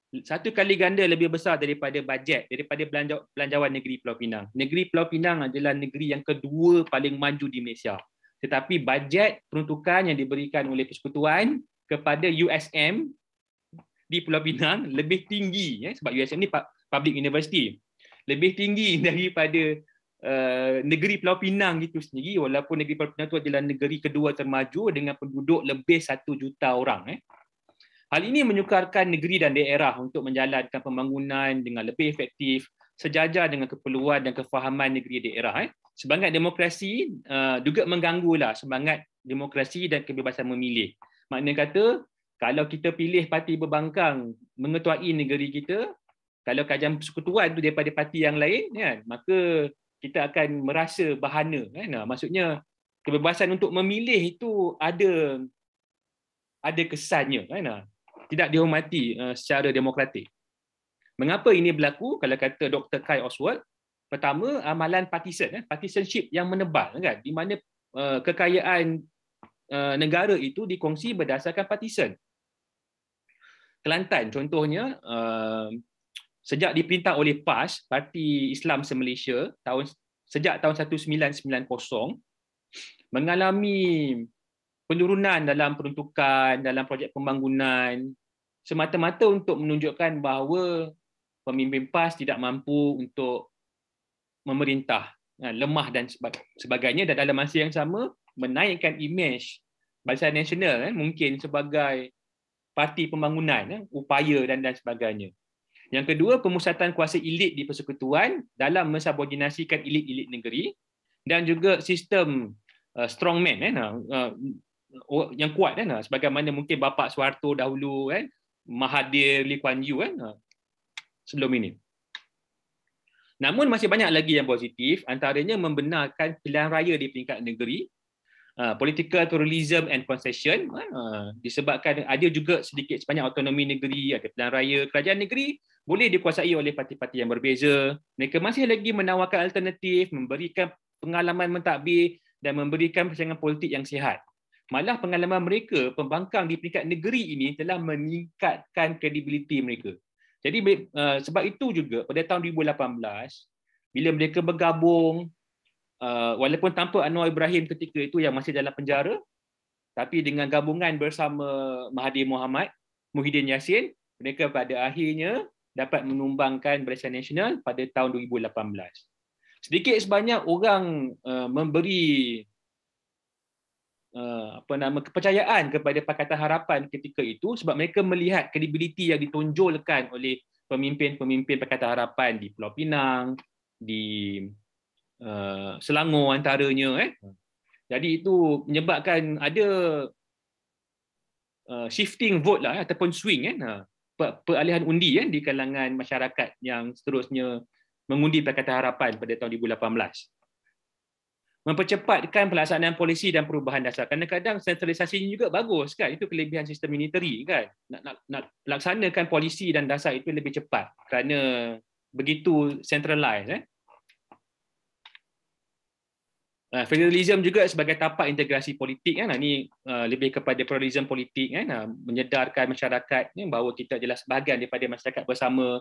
Speaker 1: 1 kali ganda lebih besar daripada belanjawan negeri Pulau Pinang. Negeri Pulau Pinang adalah negeri yang kedua paling maju di Malaysia. Tetapi bajet peruntukan yang diberikan oleh persekutuan kepada USM di Pulau Pinang lebih tinggi, sebab USM ni public university, lebih tinggi daripada negeri Pulau Pinang itu sendiri, walaupun negeri Pulau Pinang itu adalah negeri kedua termaju dengan penduduk lebih 1 juta orang. Hal ini menyukarkan negeri dan daerah untuk menjalankan pembangunan dengan lebih efektif, sejajar dengan keperluan dan kefahaman negeri daerah. Semangat demokrasi juga mengganggulah semangat demokrasi dan kebebasan memilih. Maknanya kata, kalau kita pilih parti berbangkang mengetuai negeri kita, kalau kerajaan persekutuan itu daripada parti yang lain, kan, maka kita akan merasa bahana. Kan? Maksudnya, kebebasan untuk memilih itu ada kesannya. Kan? Tidak dihormati secara demokratik. Mengapa ini berlaku? Kalau kata Dr. Kai Oswald, pertama, amalan partisanship yang menebal, kan? Di mana kekayaan negara itu dikongsi berdasarkan partisan. Kelantan contohnya, sejak diperintah oleh PAS, Parti Islam se-Malaysia, sejak tahun 1990, mengalami penurunan dalam peruntukan, dalam projek pembangunan, semata-mata untuk menunjukkan bahawa pemimpin PAS tidak mampu untuk memerintah, lemah dan sebagainya, dan dalam masa yang sama menaikkan imej Barisan Nasional mungkin sebagai parti pembangunan, upaya dan sebagainya. Yang kedua, pemusatan kuasa elit di persekutuan dalam mensubordinasikan elit-elit negeri, dan juga sistem strongman yang kuat sebagaimana mungkin Bapa Suharto dahulu, Mahathir, Lee Kuan Yew sebelum ini. Namun masih banyak lagi yang positif, antaranya membenarkan pilihan raya di peringkat negeri, political pluralism and concession, disebabkan ada juga sedikit sebanyak autonomi negeri, ada pilihan raya. Kerajaan negeri boleh dikuasai oleh parti-parti yang berbeza. Mereka masih lagi menawarkan alternatif, memberikan pengalaman mentadbir dan memberikan persaingan politik yang sihat. Malah pengalaman mereka, pembangkang di peringkat negeri ini telah meningkatkan kredibiliti mereka. Jadi sebab itu juga pada tahun 2018, bila mereka bergabung, walaupun tanpa Anwar Ibrahim ketika itu yang masih dalam penjara, tapi dengan gabungan bersama Mahathir Mohamad, Muhyiddin Yassin, mereka pada akhirnya dapat menumbangkan Barisan Nasional pada tahun 2018. Sedikit sebanyak orang memberi kepercayaan kepada Pakatan Harapan ketika itu sebab mereka melihat kredibiliti yang ditonjolkan oleh pemimpin-pemimpin Pakatan Harapan di Pulau Pinang, di Selangor antaranya. Jadi itu menyebabkan ada shifting vote lah, ataupun swing, peralihan undi di kalangan masyarakat yang seterusnya mengundi Pakatan Harapan pada tahun 2018. Mempercepatkan pelaksanaan polisi dan perubahan dasar. Kadang-kadang sentralisasi ini juga bagus, kan? Itu kelebihan sistem militeri, kan? Nak laksanakan polisi dan dasar itu lebih cepat kerana begitu centralized. Federalism juga sebagai tapak integrasi politik kan. Ini lebih kepada pluralism politik kan, menyedarkan masyarakat bahawa kita adalah sebahagian daripada masyarakat bersama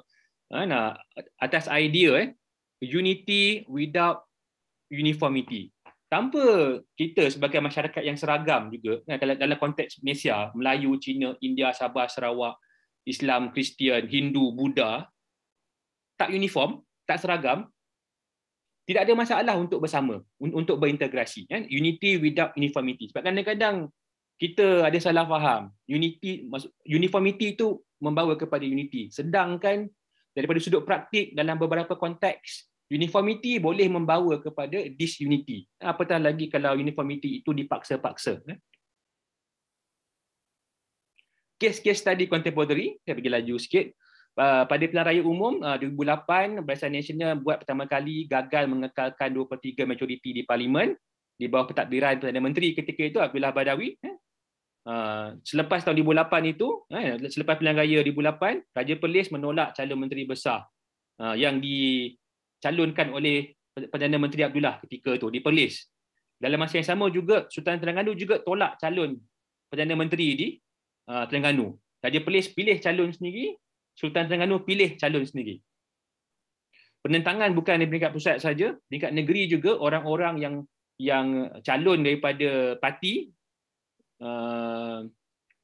Speaker 1: atas idea unity without uniformity. Tanpa kita sebagai masyarakat yang seragam juga dalam konteks Malaysia, Melayu, Cina, India, Sabah, Sarawak, Islam, Kristian, Hindu, Buddha, tak uniform, tak seragam, tidak ada masalah untuk bersama, untuk berintegrasi. Unity without uniformity. Sebab kadang-kadang kita ada salah faham. Uniformity itu membawa kepada unity. Sedangkan daripada sudut praktik dalam beberapa konteks, uniformity boleh membawa kepada disunity. Apatah lagi kalau uniformity itu dipaksa-paksa. Kes-kes tadi contemporary, saya pergi laju sikit. Pada pilihan raya umum 2008, Barisan Nasional buat pertama kali gagal mengekalkan 2/3 majoriti di Parlimen di bawah pentadbiran Perdana Menteri ketika itu Abdullah Badawi. Selepas tahun 2008 itu, selepas pilihan raya 2008, Raja Perlis menolak calon Menteri Besar yang dicalonkan oleh Perdana Menteri Abdullah ketika itu di Perlis. Dalam masa yang sama juga Sultan Terengganu juga tolak calon Perdana Menteri di Terengganu. Raja Perlis pilih calon sendiri, Sultan Terengganu pilih calon sendiri. Penentangan bukan di peringkat pusat saja, peringkat negeri juga orang-orang yang calon daripada parti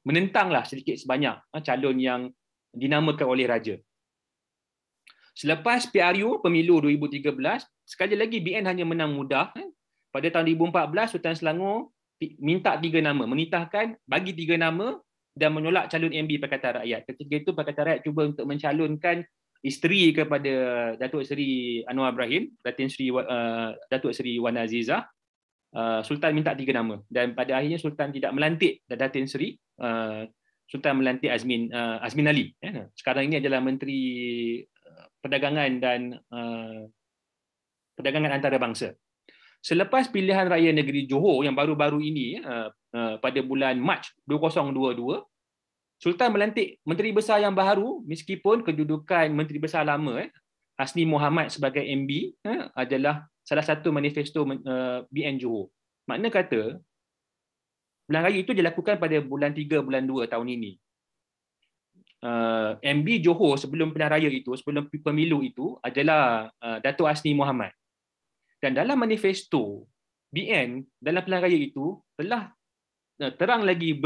Speaker 1: menentanglah sedikit sebanyak calon yang dinamakan oleh raja. Selepas PRU pemilu 2013, sekali lagi BN hanya menang mudah. Pada tahun 2014, Sultan Selangor minta 3 nama, menitahkan bagi 3 nama dan menolak calon MB Pakatan Rakyat. Ketika itu Pakatan Rakyat cuba untuk mencalonkan isteri kepada Datuk Seri Anwar Ibrahim, Datuk Seri Wan Azizah. Sultan minta 3 nama dan pada akhirnya Sultan tidak melantik Datin Seri. Sultan melantik Azmin Ali. Sekarang ini adalah Menteri Perdagangan dan Perdagangan Antarabangsa. Selepas pilihan raya negeri Johor yang baru-baru ini pada bulan Mac 2022, Sultan melantik Menteri Besar yang baru meskipun kedudukan Menteri Besar lama Hasni Mohamad sebagai MB adalah salah satu manifesto BN Johor. Makna kata pilihan raya itu dilakukan pada bulan 3 bulan 2 tahun ini. MB Johor sebelum pilihan raya itu, sebelum pemilu itu adalah Datuk Hasni Mohamad. Dan dalam manifesto BN dalam pilihan raya itu telah terang lagi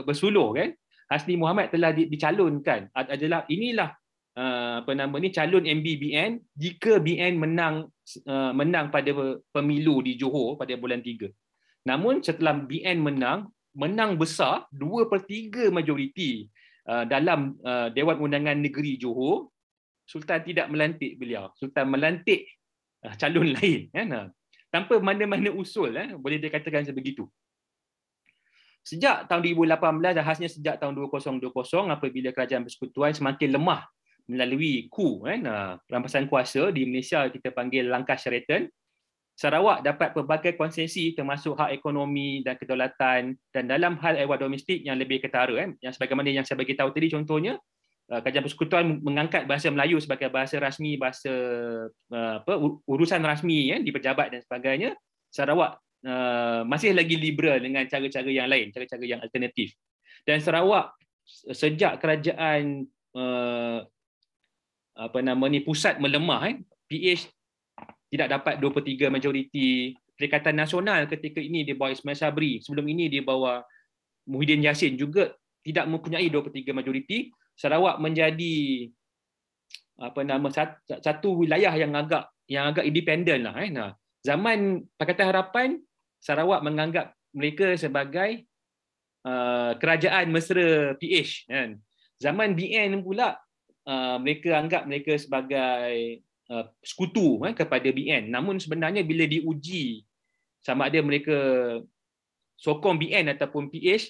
Speaker 1: bersuluh kan, Hasni Mohamad telah dicalonkan adalah calon MB BN jika BN menang pada pemilu di Johor pada bulan 3. Namun setelah BN menang besar 2/3 majoriti dalam Dewan Undangan Negeri Johor, Sultan tidak melantik beliau. Sultan melantik calon lain tanpa mana-mana usul, boleh dikatakan sebegitu. Sejak tahun 2018 dan khasnya sejak tahun 2020 apabila kerajaan persekutuan semakin lemah melalui coup rampasan kuasa di Malaysia, kita panggil langkah Sheraton, Sarawak dapat pelbagai konsesi termasuk hak ekonomi dan kedaulatan, dan dalam hal ehwal domestik yang lebih ketara yang sebagaimana yang saya bagi tahu tadi, contohnya kerajaan persekutuan mengangkat bahasa Melayu sebagai bahasa rasmi, bahasa urusan rasmi di pejabat dan sebagainya. Sarawak masih lagi liberal dengan cara-cara yang lain, cara-cara yang alternatif. Dan Sarawak sejak kerajaan pusat melemah, PH tidak dapat 2/3 majoriti. Perikatan Nasional ketika ini di bawah Ismail Sabri, sebelum ini di bawah Muhyiddin Yassin juga tidak mempunyai 2/3 majoriti. Sarawak menjadi satu wilayah yang agak independen lah. Zaman Pakatan Harapan, Sarawak menganggap mereka sebagai kerajaan mesra PH. Zaman BN pula mereka anggap mereka sebagai sekutu kepada BN. Namun sebenarnya bila diuji sama ada mereka sokong BN ataupun PH,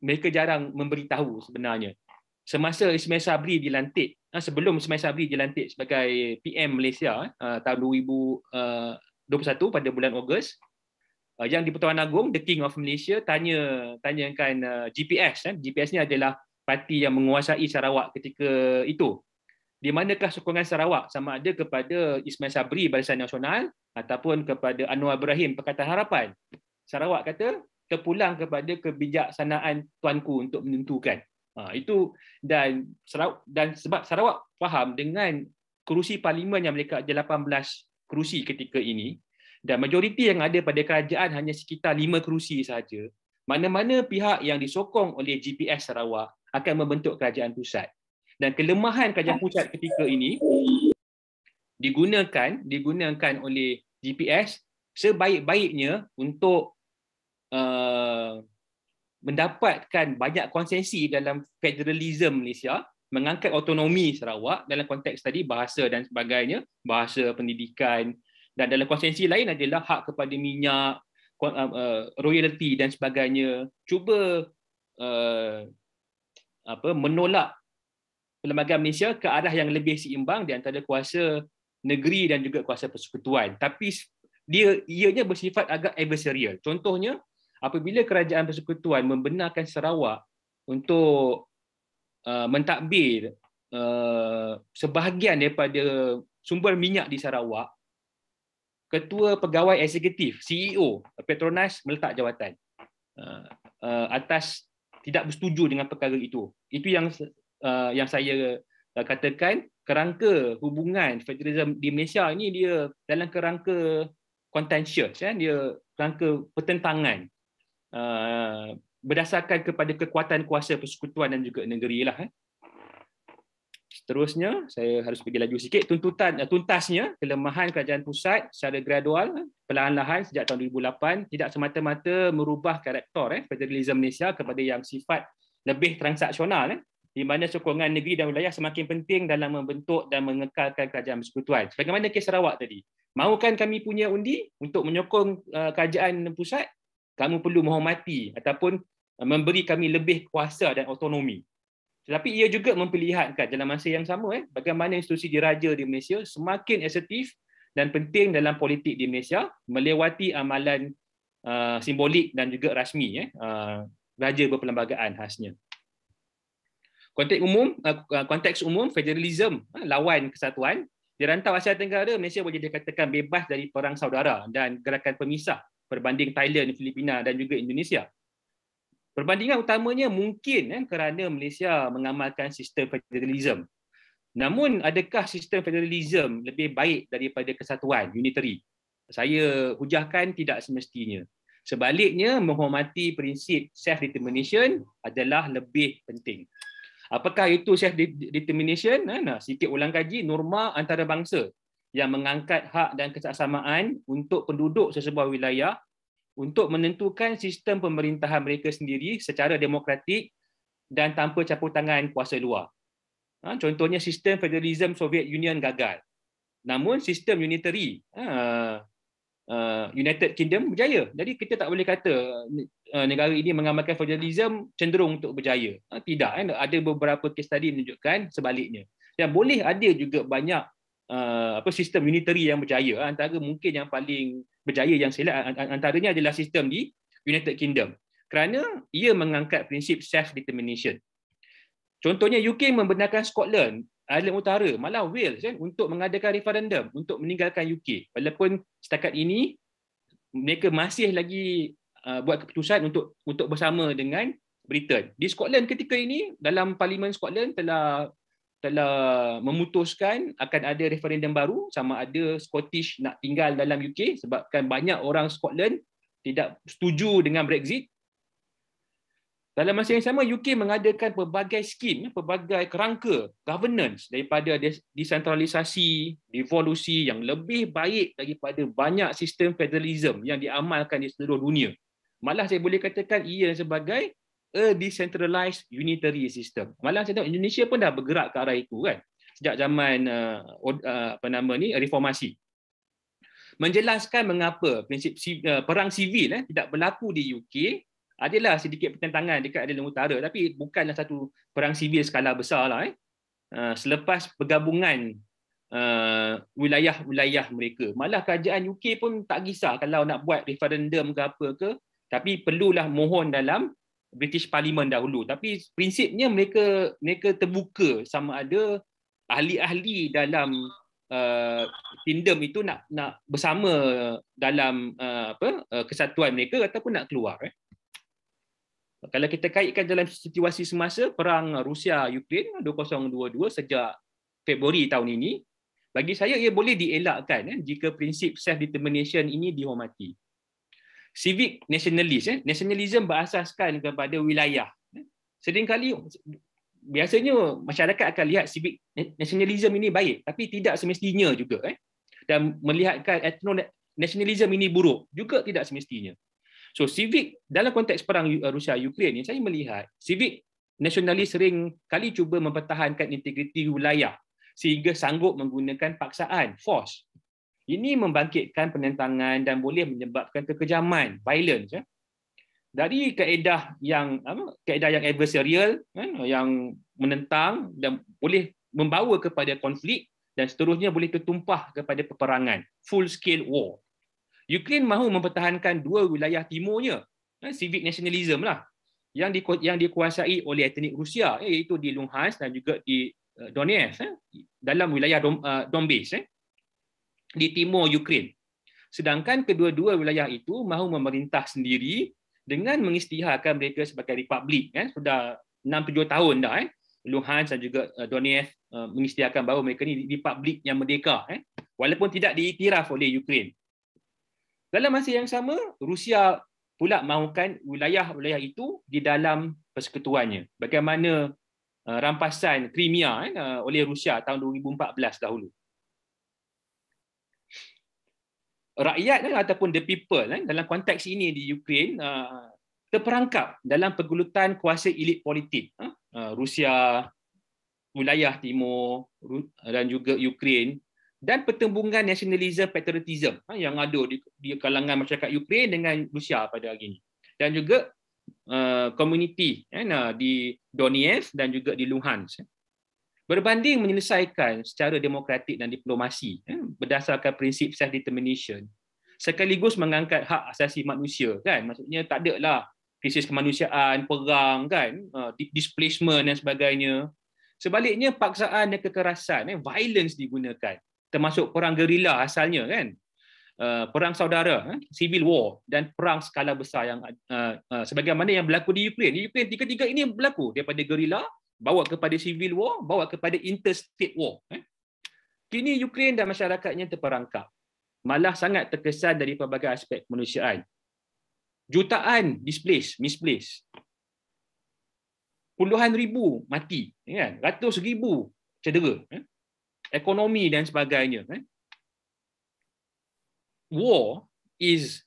Speaker 1: mereka jarang memberitahu sebenarnya. Semasa Ismail Sabri dilantik, sebelum Ismail Sabri dilantik sebagai PM Malaysia tahun 2021 pada bulan Ogos, yang di Pertuan Agong, The King of Malaysia, tanyakan GPS. GPS ni adalah parti yang menguasai Sarawak ketika itu. di manakah sokongan Sarawak, sama ada kepada Ismail Sabri Barisan Nasional ataupun kepada Anwar Ibrahim Pakatan Harapan. Sarawak kata terpulang kepada kebijaksanaan tuanku untuk menentukan. Itu dan sebab Sarawak faham dengan kerusi parlimen yang mereka ada 18 kerusi ketika ini dan majoriti yang ada pada kerajaan hanya sekitar 5 kerusi sahaja. Mana-mana pihak yang disokong oleh GPS Sarawak akan membentuk kerajaan pusat. Dan kelemahan kerajaan pusat ketika ini digunakan oleh GPS sebaik-baiknya untuk mendapatkan banyak konsesi dalam federalism Malaysia, mengangkat autonomi Sarawak dalam konteks tadi bahasa dan sebagainya, bahasa, pendidikan, dan dalam konsesi lain adalah hak kepada minyak, royalty dan sebagainya. Cuba menolak Perlembagaan Malaysia ke arah yang lebih seimbang di antara kuasa negeri dan juga kuasa persekutuan. Tapi ianya bersifat agak adversarial. Contohnya, apabila kerajaan persekutuan membenarkan Sarawak untuk mentadbir sebahagian daripada sumber minyak di Sarawak, Ketua Pegawai Eksekutif CEO Petronas meletak jawatan atas tidak bersetuju dengan perkara itu. Itu yang saya katakan, kerangka hubungan federalism di Malaysia ini dia dalam kerangka contentious, dia kerangka pertentangan berdasarkan kepada kekuatan kuasa persekutuan dan juga negeri lah. Seterusnya, saya harus pergi laju sikit. Tuntasnya, kelemahan kerajaan pusat secara gradual, perlahan-lahan sejak tahun 2008 tidak semata-mata merubah karakter federalism Malaysia kepada yang sifat lebih transaksional, di mana sokongan negeri dan wilayah semakin penting dalam membentuk dan mengekalkan kerajaan persekutuan. Bagaimana kes Sarawak tadi? Mahukan kami punya undi untuk menyokong kerajaan pusat? Kamu perlu menghormati ataupun memberi kami lebih kuasa dan autonomi. Tetapi ia juga memperlihatkan dalam masa yang sama bagaimana institusi diraja di Malaysia semakin asertif dan penting dalam politik di Malaysia melewati amalan simbolik dan juga rasmi raja berperlembagaan khasnya. Konteks umum federalism lawan kesatuan. Di rantau Asia Tenggara, Malaysia boleh dikatakan bebas dari perang saudara dan gerakan pemisah berbanding Thailand, Filipina dan juga Indonesia. Perbandingan utamanya mungkin kerana Malaysia mengamalkan sistem federalism. Namun adakah sistem federalism lebih baik daripada kesatuan unitary? Saya hujahkan tidak semestinya. Sebaliknya, menghormati prinsip self-determination adalah lebih penting. Apakah itu self-determination? Sikit ulang kaji, norma antarabangsa yang mengangkat hak dan kesesamaan untuk penduduk sesebuah wilayah untuk menentukan sistem pemerintahan mereka sendiri secara demokratik dan tanpa campur tangan kuasa luar. Contohnya sistem federalism Soviet Union gagal. Namun sistem unitary United Kingdom berjaya. Jadi kita tak boleh kata negara ini mengamalkan federalism cenderung untuk berjaya. Tidak. Ada beberapa case study menunjukkan sebaliknya. Dan boleh ada juga banyak sistem unitary yang berjaya. Antara mungkin yang paling berjaya yang saya lihat antaranya adalah sistem di United Kingdom. Kerana ia mengangkat prinsip self-determination. Contohnya UK membenarkan Scotland, Ireland Utara, malah Wales untuk mengadakan referendum untuk meninggalkan UK. Walaupun setakat ini mereka masih lagi buat keputusan untuk bersama dengan Britain. Di Scotland ketika ini dalam Parlimen Scotland telah memutuskan akan ada referendum baru sama ada Scottish nak tinggal dalam UK sebabkan banyak orang Scotland tidak setuju dengan Brexit. Dalam masa yang sama, UK mengadakan pelbagai skim, pelbagai kerangka governance daripada desentralisasi, devolusi yang lebih baik daripada banyak sistem federalism yang diamalkan di seluruh dunia. Malah saya boleh katakan ia sebagai a decentralized unitary system. Malah saya tahu Indonesia pun dah bergerak ke arah itu kan. Sejak zaman reformasi. Menjelaskan mengapa prinsip perang sivil tidak berlaku di UK adalah sedikit pertentangan dekat Ireland Utara, tapi bukanlah satu perang sivil skala besar lah. Selepas pergabungan wilayah-wilayah mereka, malah kerajaan UK pun tak kisah kalau nak buat referendum ke apa ke, tapi perlulah mohon dalam British Parliament dahulu. Tapi prinsipnya mereka terbuka sama ada ahli-ahli dalam kingdom itu nak bersama dalam kesatuan mereka ataupun nak keluar. Kalau kita kaitkan dalam situasi semasa perang Rusia-Ukraine 2022 sejak Februari tahun ini, bagi saya ia boleh dielakkan jika prinsip self-determination ini dihormati. Civic nationalist, nationalism berasaskan kepada wilayah. Seringkali, biasanya masyarakat akan lihat civic nationalism ini baik, tapi tidak semestinya juga. Dan melihatkan ethno-nationalism ini buruk, juga tidak semestinya. So civic dalam konteks perang Rusia-Ukraine ni, saya melihat civic nasionalis sering kali cuba mempertahankan integriti wilayah sehingga sanggup menggunakan paksaan, force. Ini membangkitkan penentangan dan boleh menyebabkan kekejaman, violence. Dari kaedah yang adversarial, yang menentang dan boleh membawa kepada konflik dan seterusnya boleh tertumpah kepada peperangan, full scale war. Ukraine mahu mempertahankan dua wilayah timurnya, civic nationalism lah, yang dikuasai oleh etnik Rusia, iaitu di Luhansk dan juga di Donetsk, dalam wilayah Donbass, di timur Ukraine. Sedangkan kedua-dua wilayah itu mahu memerintah sendiri dengan mengisytiharkan mereka sebagai republik. Sudah 6-7 tahun dah. Luhansk dan juga Donetsk mengisytiharkan bahawa mereka ni republik yang merdeka, walaupun tidak diiktiraf oleh Ukraine. Dalam masa yang sama, Rusia pula mahukan wilayah-wilayah itu di dalam persekutuannya. Bagaimana rampasan Crimea oleh Rusia tahun 2014 dahulu. Rakyat ataupun the people dalam konteks ini di Ukraine terperangkap dalam pergelutan kuasa elit politik. Rusia, wilayah timur dan juga Ukraine, dan pertembungan nasionalisme patriotism yang ada di kalangan masyarakat Ukraine dengan Rusia pada hari ini. Dan juga komuniti di Donetsk dan juga di Luhansk. Berbanding menyelesaikan secara demokratik dan diplomasi berdasarkan prinsip self-determination, sekaligus mengangkat hak asasi manusia, kan? Maksudnya tak ada lah krisis kemanusiaan, perang, kan? Displacement dan sebagainya. Sebaliknya paksaan dan kekerasan, violence digunakan, termasuk perang gerila asalnya, kan? Perang saudara, civil war, dan perang skala besar yang sebagaimana yang berlaku di Ukraine. Di Ukraine tiga-tiga ini berlaku, daripada gerila bawa kepada civil war, bawa kepada interstate war. Kini Ukraine dan masyarakatnya terperangkap, malah sangat terkesan dari pelbagai aspek kemanusiaan. Jutaan misplaced. Puluhan ribu mati, kan? Ratus ribu cedera, ekonomi dan sebagainya. War is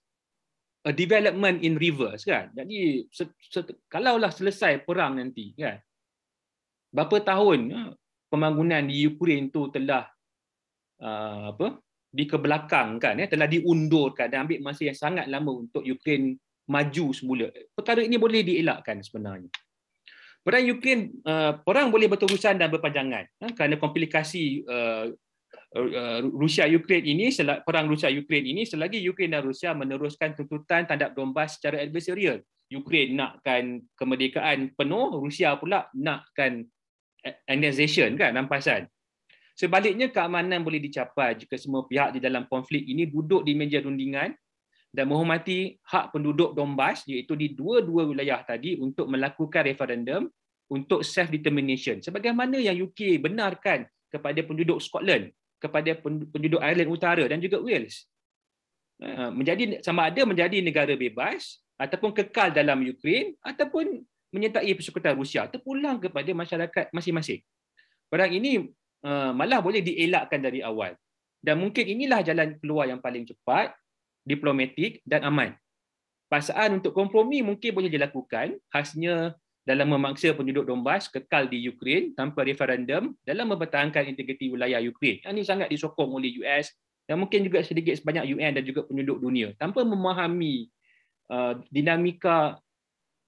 Speaker 1: a development in reverse, kan? Jadi kalaulah selesai perang nanti, kan, berapa tahun pembangunan di Ukraine tu telah dikebelakangkan, telah diundurkan dan ambil masa yang sangat lama untuk Ukraine maju semula. Perkara ini boleh dielakkan sebenarnya. Perang Ukraine, perang boleh berterusan dan berpanjangan kerana komplikasi Rusia-Ukraine ini, perang Rusia-Ukraine ini, selagi Ukraine dan Rusia meneruskan tuntutan tandap Donbas secara adversarial. Ukraine nakkan kemerdekaan penuh, Rusia pula nakkan annexation, kan, rampasan. Sebaliknya, keamanan boleh dicapai jika semua pihak di dalam konflik ini duduk di meja rundingan dan menghormati hak penduduk Donbas, iaitu di dua-dua wilayah tadi, untuk melakukan referendum untuk self-determination. Sebagaimana yang UK benarkan kepada penduduk Scotland, kepada penduduk Ireland Utara dan juga Wales. Menjadi sama ada menjadi negara bebas ataupun kekal dalam Ukraine ataupun menyertai persekutuan Rusia, terpulang kepada masyarakat masing-masing. Perang ini malah boleh dielakkan dari awal. Dan mungkin inilah jalan keluar yang paling cepat, diplomatik dan aman. Paksaan untuk kompromi mungkin boleh dilakukan, khasnya dalam memaksa penduduk Donbas kekal di Ukraine tanpa referendum dalam mempertahankan integriti wilayah Ukraine. Ini sangat disokong oleh US dan mungkin juga sedikit sebanyak UN dan juga penduduk dunia, tanpa memahami dinamika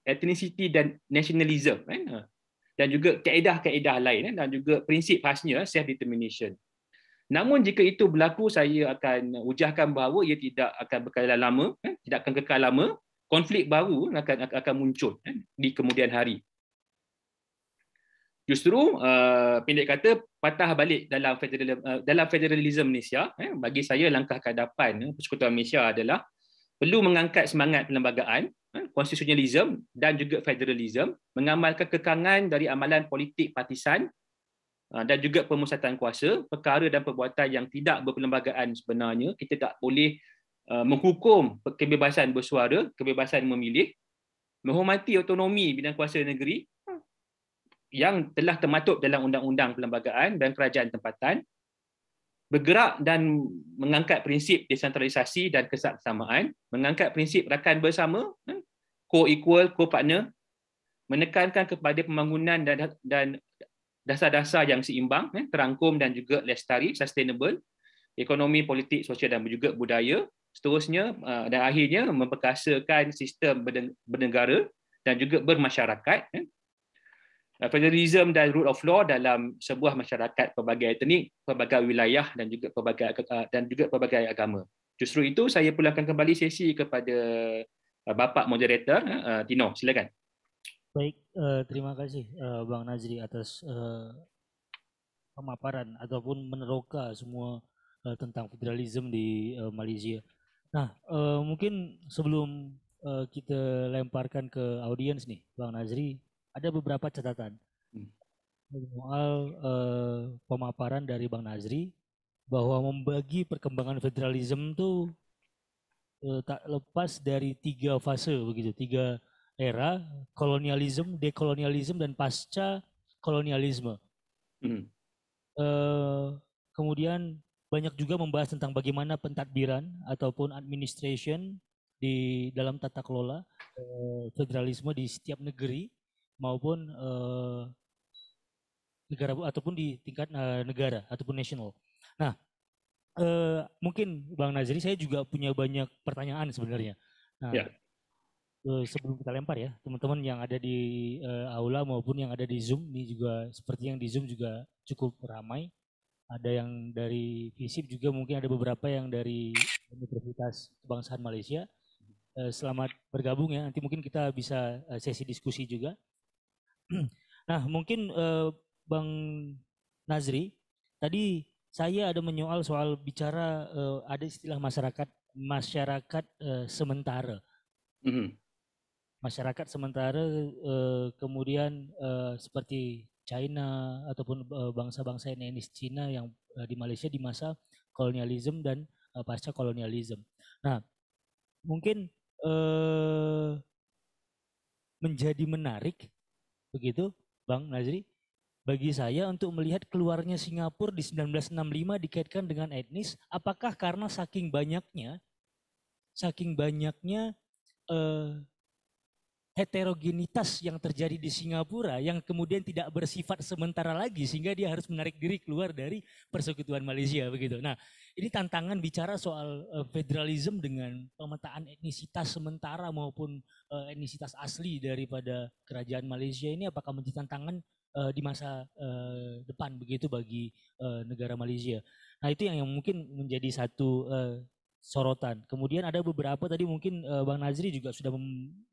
Speaker 1: ethnicity dan nationalism, dan juga kaedah-kaedah lain, dan juga prinsip khasnya self-determination. Namun jika itu berlaku, saya akan ujarkan bahawa ia tidak akan berkekal lama, tidak akan kekal lama. Konflik baru akan muncul di kemudian hari. Justru pendek kata patah balik dalam federalism Malaysia, bagi saya langkah ke hadapan Persekutuan Malaysia adalah perlu mengangkat semangat perlembagaan, konstitusionalism dan juga federalism, mengamalkan kekangan dari amalan politik partisan dan juga pemusatan kuasa, perkara dan perbuatan yang tidak berperlembagaan sebenarnya. Kita tak boleh menghukum kebebasan bersuara, kebebasan memilih, menghormati autonomi bidang kuasa negeri yang telah termaktub dalam undang-undang perlembagaan dan kerajaan tempatan, bergerak dan mengangkat prinsip desentralisasi dan kesesamaan, mengangkat prinsip rakan bersama, co-equal, co-partner, menekankan kepada pembangunan dan dasar-dasar yang seimbang, terangkum dan juga lestari, sustainable, ekonomi, politik, sosial dan juga budaya, seterusnya dan akhirnya memperkasakan sistem bernegara dan juga bermasyarakat, federalism dan rule of law dalam sebuah masyarakat pelbagai etnik, pelbagai wilayah dan juga pelbagai agama. Justru itu saya pulangkan kembali sesi kepada Bapak Moderator, Tino, silakan.
Speaker 2: Baik, terima kasih Bang Nazri atas pemaparan ataupun meneroka semua tentang federalisme di Malaysia. Nah, mungkin sebelum kita lemparkan ke audiens nih, Bang Nazri, ada beberapa catatan soal pemaparan dari Bang Nazri bahwa membagi perkembangan federalisme itu tak lepas dari 3 fase begitu, 3 era, kolonialisme, dekolonialisme dan pasca kolonialisme. Kemudian banyak juga membahas tentang bagaimana pentadbiran ataupun administration di dalam tata kelola federalisme di setiap negeri maupun negara ataupun di tingkat negara ataupun nasional. Nah, mungkin Bang Nazri, saya juga punya banyak pertanyaan sebenarnya. Nah, sebelum kita lempar ya, teman-teman yang ada di aula maupun yang ada di Zoom, ini juga seperti yang di Zoom juga cukup ramai. Ada yang dari FISIP juga, mungkin ada beberapa yang dari Universitas Kebangsaan Malaysia. Selamat bergabung ya, nanti mungkin kita bisa sesi diskusi juga. Nah, mungkin Bang Nazri, tadi saya ada menyoal soal bicara ada istilah masyarakat sementara. Masyarakat sementara kemudian seperti China ataupun bangsa-bangsa etnis Cina yang di Malaysia di masa kolonialisme dan pasca kolonialisme. Nah, mungkin menjadi menarik begitu Bang Nazri bagi saya untuk melihat keluarnya Singapura di 1965 dikaitkan dengan etnis. Apakah karena saking banyaknya heterogenitas yang terjadi di Singapura yang kemudian tidak bersifat sementara lagi sehingga dia harus menarik diri keluar dari persekutuan Malaysia begitu. Nah, ini tantangan bicara soal federalisme dengan pemetaan etnisitas sementara maupun etnisitas asli daripada kerajaan Malaysia ini apakah menjadi tantangan di masa depan begitu bagi negara Malaysia. Nah, itu yang mungkin menjadi satu sorotan. Kemudian ada beberapa tadi mungkin Bang Nazri juga sudah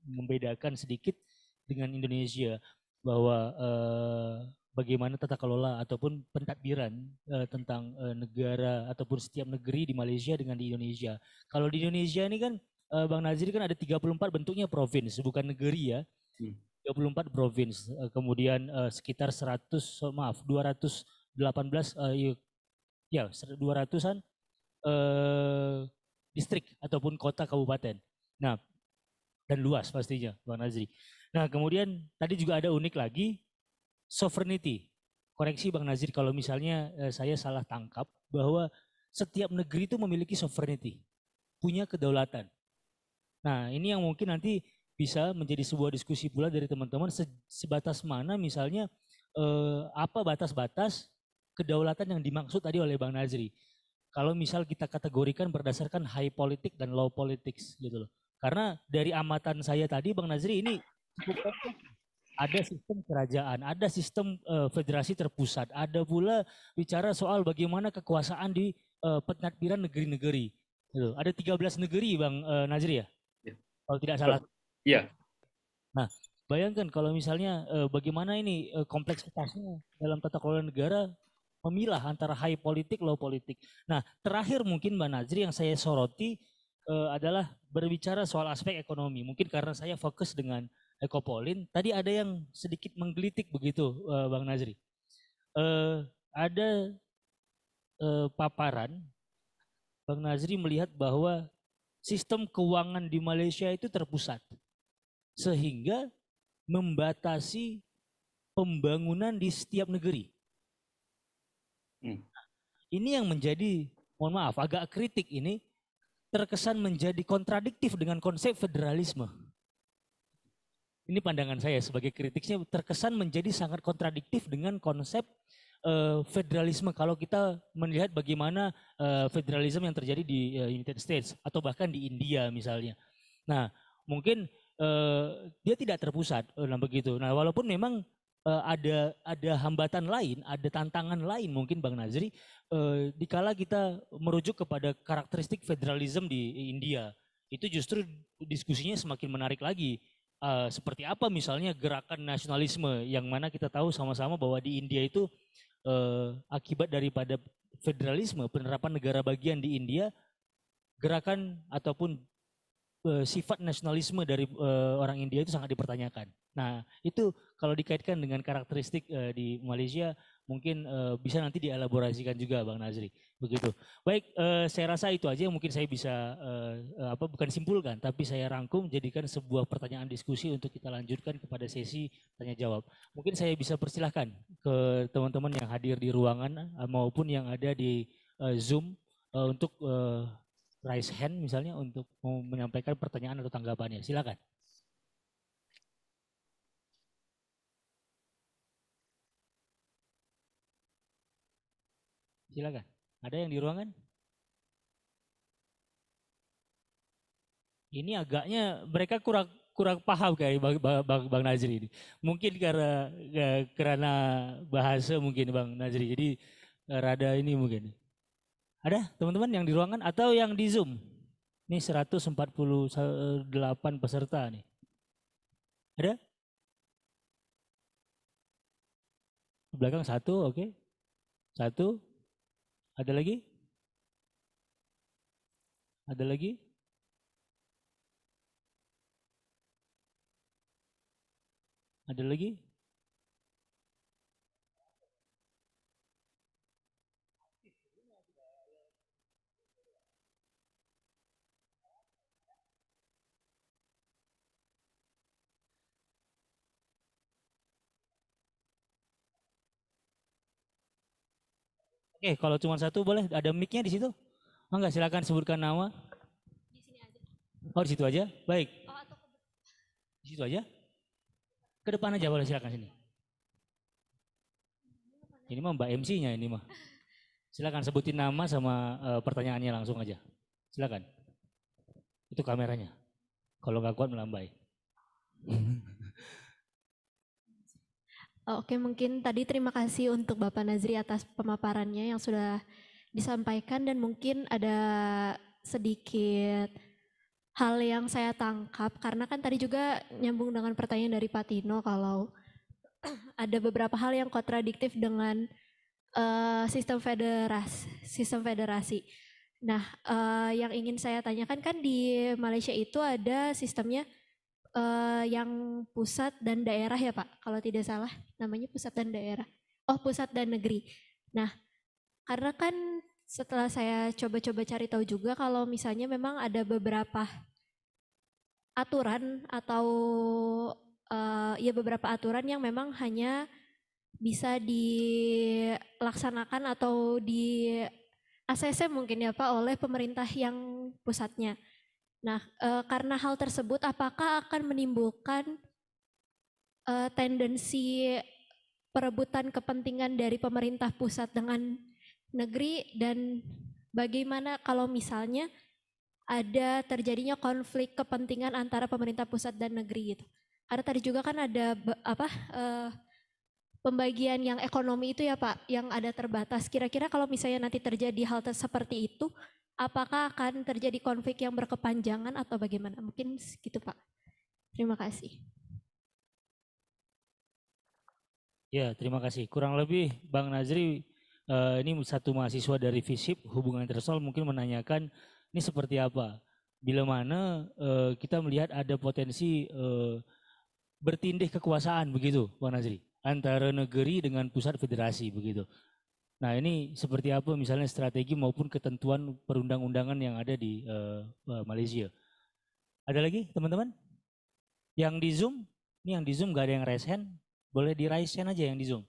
Speaker 2: membedakan sedikit dengan Indonesia bahwa bagaimana tata kelola ataupun pentadbiran tentang negara ataupun setiap negeri di Malaysia dengan di Indonesia. Kalau di Indonesia ini kan Bang Nazri kan ada 34 bentuknya provinsi, bukan negeri ya. 34 provinsi. Kemudian sekitar 218 ya 200-an distrik ataupun kota kabupaten. Nah, dan luas pastinya Bang Nazri. Nah, kemudian tadi juga ada unik lagi sovereignty. Koreksi Bang Nazri kalau misalnya saya salah tangkap bahwa setiap negeri itu memiliki sovereignty, punya kedaulatan. Nah, ini yang mungkin nanti bisa menjadi sebuah diskusi pula dari teman-teman sebatas mana misalnya apa batas-batas kedaulatan yang dimaksud tadi oleh Bang Nazri. Kalau misal kita kategorikan berdasarkan high politik dan low politics gitu loh. Karena dari amatan saya tadi Bang Nazri ini cukup kompleks. Ada sistem kerajaan, ada sistem federasi terpusat, ada pula bicara soal bagaimana kekuasaan di pentadbiran negeri-negeri. Gitu. Ada 13 negeri Bang Nazri ya? Kalau tidak salah.
Speaker 1: Iya.
Speaker 2: Nah, bayangkan kalau misalnya bagaimana ini kompleksitasnya dalam tata kelola negara memilah antara high politik, low politik. Nah, terakhir mungkin Mbak Nazri yang saya soroti adalah berbicara soal aspek ekonomi. Mungkin karena saya fokus dengan Ekopolin, tadi ada yang sedikit menggelitik begitu, Bang Nazri. Ada paparan, Bang Nazri melihat bahwa sistem keuangan di Malaysia itu terpusat, sehingga membatasi pembangunan di setiap negeri. Ini yang menjadi, mohon maaf, agak kritik ini, terkesan menjadi kontradiktif dengan konsep federalisme. Ini pandangan saya sebagai kritiknya, terkesan menjadi sangat kontradiktif dengan konsep federalisme kalau kita melihat bagaimana federalisme yang terjadi di United States atau bahkan di India misalnya. Nah, mungkin dia tidak terpusat begitu. Nah, walaupun memang ada hambatan lain, ada tantangan lain mungkin Bang Nazri, dikala kita merujuk kepada karakteristik federalisme di India, itu justru diskusinya semakin menarik lagi. Seperti apa misalnya gerakan nasionalisme yang mana kita tahu sama-sama bahwa di India itu akibat daripada federalisme, penerapan negara bagian di India, gerakan ataupun sifat nasionalisme dari orang India itu sangat dipertanyakan. Nah, itu kalau dikaitkan dengan karakteristik di Malaysia, mungkin bisa nanti dielaborasikan juga Bang Nazri. Begitu. Baik, saya rasa itu aja yang mungkin saya bisa bukan simpulkan, tapi saya rangkum jadikan sebuah pertanyaan diskusi untuk kita lanjutkan kepada sesi tanya jawab. Mungkin saya bisa persilahkan ke teman-teman yang hadir di ruangan maupun yang ada di Zoom untuk raise hand misalnya untuk menyampaikan pertanyaan atau tanggapannya. Silakan. Silakan. Ada yang di ruangan? Ini agaknya mereka kurang paham kayak Bang Nazri ini. Mungkin karena bahasa mungkin Bang Nazri. Jadi rada ini mungkin. Ada teman-teman yang di ruangan atau yang di Zoom? Ini 148 peserta nih. Ada? Belakang satu, oke. Satu. Ada lagi? Ada lagi? Ada lagi? Oke, kalau cuma satu boleh, ada mic-nya di situ? Oh enggak, silakan sebutkan nama. Di sini aja. Oh, di situ aja? Baik. Oh, atau di situ aja? Ke depan aja boleh, silakan sini. Ini mah Mbak MC-nya ini mah. Silakan sebutin nama sama pertanyaannya langsung aja. Silakan. Itu kameranya. Kalau nggak kuat melambai.
Speaker 3: Oke, mungkin tadi terima kasih untuk Bapak Nazri atas pemaparannya yang sudah disampaikan dan mungkin ada sedikit hal yang saya tangkap karena kan tadi juga nyambung dengan pertanyaan dari Pak Tino kalau ada beberapa hal yang kontradiktif dengan sistem federasi. Nah, yang ingin saya tanyakan kan di Malaysia itu ada sistemnya yang pusat dan daerah ya Pak, kalau tidak salah namanya pusat dan daerah. Oh, pusat dan negeri. Nah, karena kan setelah saya coba-coba cari tahu juga kalau misalnya memang ada beberapa aturan atau ya beberapa aturan yang memang hanya bisa dilaksanakan atau di ACC mungkin ya Pak oleh pemerintah yang pusatnya. Nah, karena hal tersebut apakah akan menimbulkan tendensi perebutan kepentingan dari pemerintah pusat dengan negeri dan bagaimana kalau misalnya ada terjadinya konflik kepentingan antara pemerintah pusat dan negeri gitu. Karena tadi juga kan ada pembagian yang ekonomi itu ya Pak, yang ada terbatas. Kira-kira kalau misalnya nanti terjadi hal seperti itu, apakah akan terjadi konflik yang berkepanjangan atau bagaimana? Mungkin gitu Pak. Terima kasih.
Speaker 2: Ya, terima kasih. Kurang lebih Bang Nazri, ini satu mahasiswa dari FISIP Hubungan Internasional mungkin menanyakan ini seperti apa. Bila mana kita melihat ada potensi bertindih kekuasaan begitu, Bang Nazri, antara negeri dengan pusat federasi begitu. Nah, ini seperti apa misalnya strategi maupun ketentuan perundang-undangan yang ada di Malaysia. Ada lagi teman-teman? Yang di Zoom? Ini yang di Zoom gak ada yang raise hand? Boleh di raise hand aja yang di Zoom.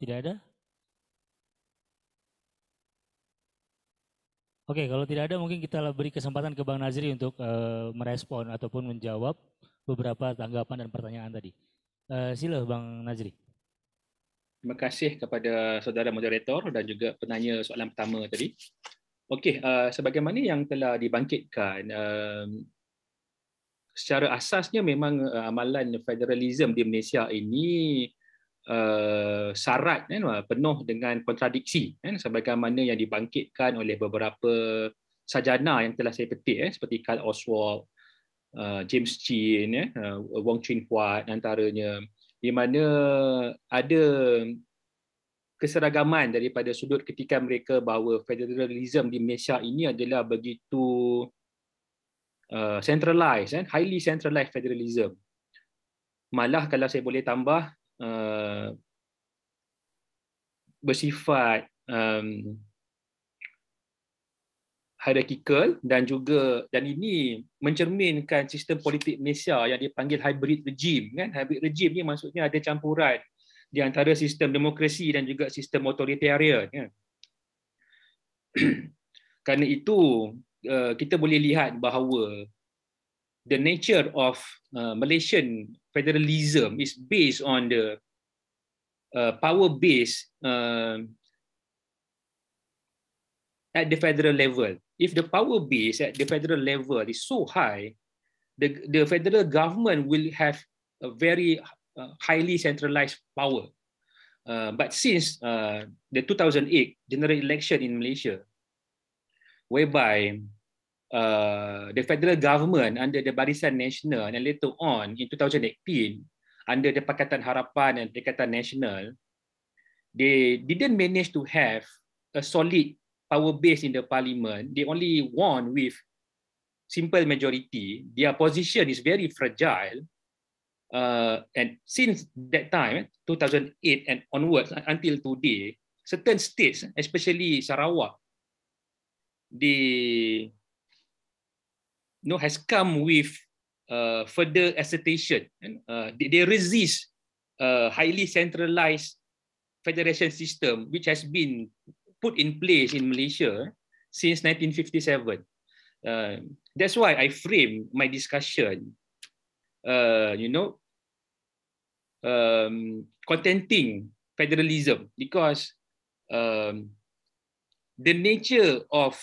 Speaker 2: Tidak ada? Oke, kalau tidak ada mungkin kita beri kesempatan ke Bang Nazri untuk merespon ataupun menjawab beberapa tanggapan dan pertanyaan tadi. Sila Bang Nazri.
Speaker 1: Terima kasih kepada saudara moderator dan juga penanya soalan pertama tadi. Okey, sebagaimana yang telah dibangkitkan, secara asasnya memang amalan federalism di Malaysia ini syarat penuh dengan kontradiksi sebagaimana yang dibangkitkan oleh beberapa sarjana yang telah saya petik seperti Karl Oswald, James Chin, Wong Chin Huat antaranya, di mana ada keseragaman daripada sudut ketika mereka bahawa federalism di Malaysia ini adalah begitu centralized, highly centralized federalism. Malah kalau saya boleh tambah, bersifat hierarchical dan ini mencerminkan sistem politik Malaysia yang dipanggil hybrid regime kan. Hybrid regime ni maksudnya ada campuran di antara sistem demokrasi dan juga sistem authoritarian kan. Kerana itu kita boleh lihat bahawa the nature of Malaysian federalism is based on the power base at the federal level. If the power base at the federal level is so high, the federal government will have a very highly centralized power. But since the 2008 general election in Malaysia, whereby the federal government under the Barisan Nasional and later on in 2018 under the Pakatan Harapan and Pakatan Nasional, they didn't manage to have a solid power base in the parliament. They only won with simple majority. Their position is very fragile. And since that time, 2008 and onwards until today, certain states, especially Sarawak, they has come with further assertion. They resist highly centralized federation system which has been put in place in Malaysia since 1957. That's why I frame my discussion, contenting federalism, because the nature of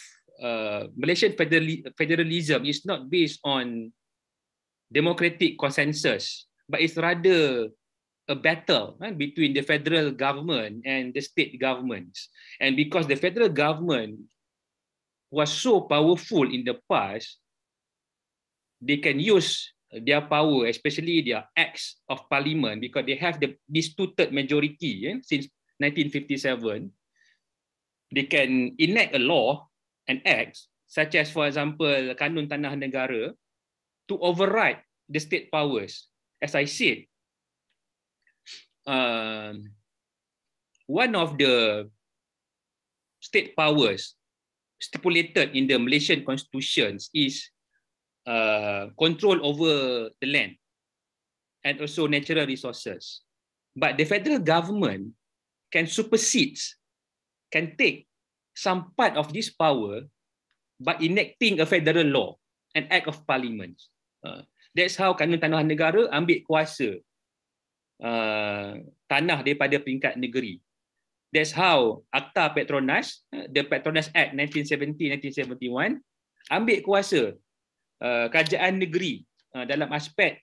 Speaker 1: Malaysian federalism is not based on democratic consensus, but it's rather a battle between the federal government and the state governments. And because the federal government was so powerful in the past, they can use their power, especially their acts of parliament, because they have this two-third majority since 1957. They can enact a law and acts, such as, for example, Kanun Tanah Negara, to override the state powers. As I said, one of the state powers stipulated in the Malaysian constitutions is control over the land and also natural resources. But the federal government can supersede, can take some part of this power by enacting a federal law, an act of parliament. That's how Kanun Tanah Negara ambil kuasa tanah daripada peringkat negeri. That's how Akta Petronas, the Petronas Act 1970-1971, ambil kuasa kerajaan negeri dalam aspek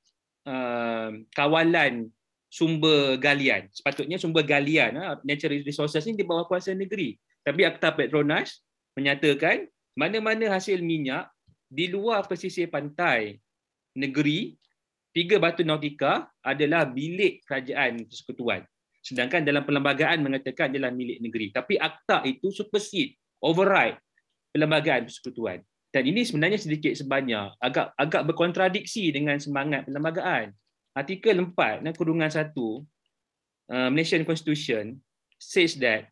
Speaker 1: kawalan sumber galian. Sepatutnya sumber galian, natural resources ni di bawah kuasa negeri. Tapi Akta Petronas menyatakan mana-mana hasil minyak di luar pesisir pantai negeri, 3 batu nautika adalah bilik kerajaan persekutuan. Sedangkan dalam perlembagaan mengatakan adalah milik negeri. Tapi akta itu supersede, override perlembagaan persekutuan. Dan ini sebenarnya sedikit sebanyak agak berkontradiksi dengan semangat perlembagaan. Artikel 4/1 Malaysian Constitution says that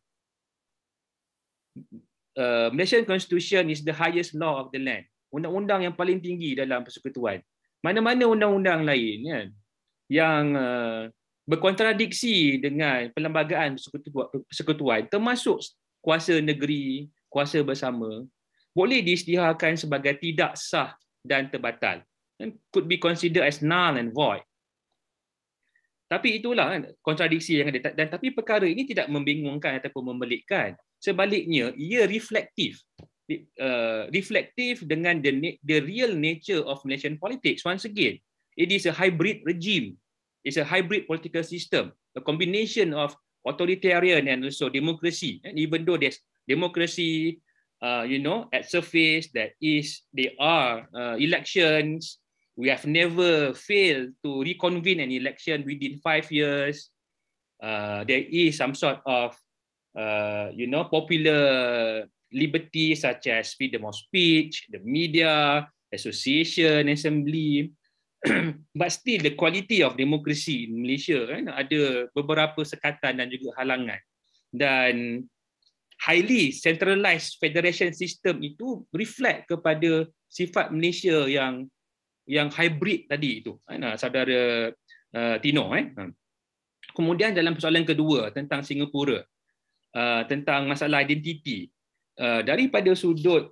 Speaker 1: Malaysian Constitution is the highest law of the land. Undang-undang yang paling tinggi dalam persekutuan. Mana-mana undang-undang lain kan, yang berkontradiksi dengan perlembagaan persekutuan, termasuk kuasa negeri, kuasa bersama, boleh diisytiharkan sebagai tidak sah dan terbatal. Could be considered as null and void. Tapi itulah kan, kontradiksi yang ada. Dan tapi perkara ini tidak membingungkan ataupun membelikkan. Sebaliknya, ia reflektif dengan the real nature of Malaysian politics. Once again, it is a hybrid regime. It's a hybrid political system, a combination of authoritarian and also democracy. And even though there's democracy, at surface, there are elections. We have never failed to reconvene an election within 5 years. There is some sort of, popular liberty such as freedom of speech, the media, association, assembly. But still the quality of democracy in Malaysia ada beberapa sekatan dan juga halangan. Dan highly centralized federation system itu reflect kepada sifat Malaysia yang hybrid tadi itu, saudara Tino. Kemudian dalam persoalan kedua tentang Singapura, tentang masalah identiti, daripada sudut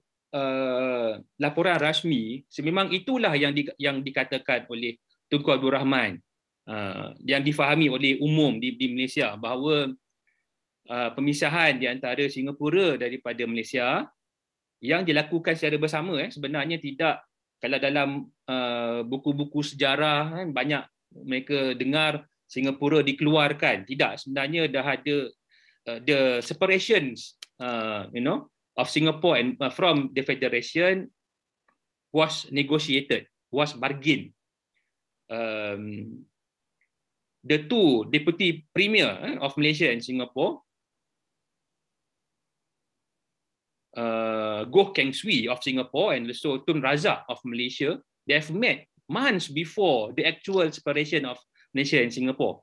Speaker 1: laporan rasmi, memang itulah yang dikatakan oleh Tunku Abdul Rahman, yang difahami oleh umum di Malaysia, bahawa pemisahan di antara Singapura daripada Malaysia yang dilakukan secara bersama sebenarnya tidak, kalau dalam buku-buku sejarah banyak mereka dengar Singapura dikeluarkan. Tidak, sebenarnya dah ada the separations of Singapore and from the federation was negotiated, was bargained. The two deputy premier of Malaysia and Singapore, Goh Keng Swee of Singapore and also Tun Razak of Malaysia, they have met months before the actual separation of Malaysia and Singapore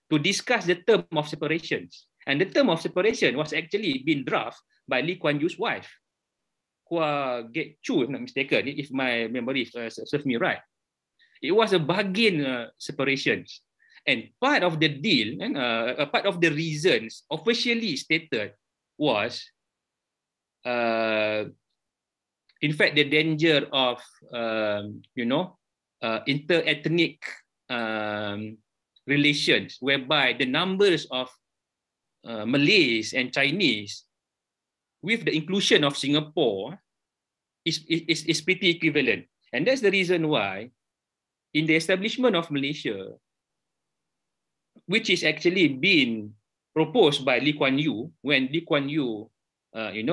Speaker 1: to discuss the term of separations. And the term of separation was actually been drafted by Lee Kuan Yew's wife, Kwa Geok Chu, if I'm not mistaken, if my memory serves me right. It was a bargain separations. And part of the deal, part of the reasons officially stated was, in fact, the danger of, inter-ethnic relations, whereby the numbers of Malays and Chinese, with the inclusion of Singapore, is pretty equivalent. And that's the reason why, in the establishment of Malaysia, which is actually been proposed by Lee Kuan Yew, when Lee Kuan Yew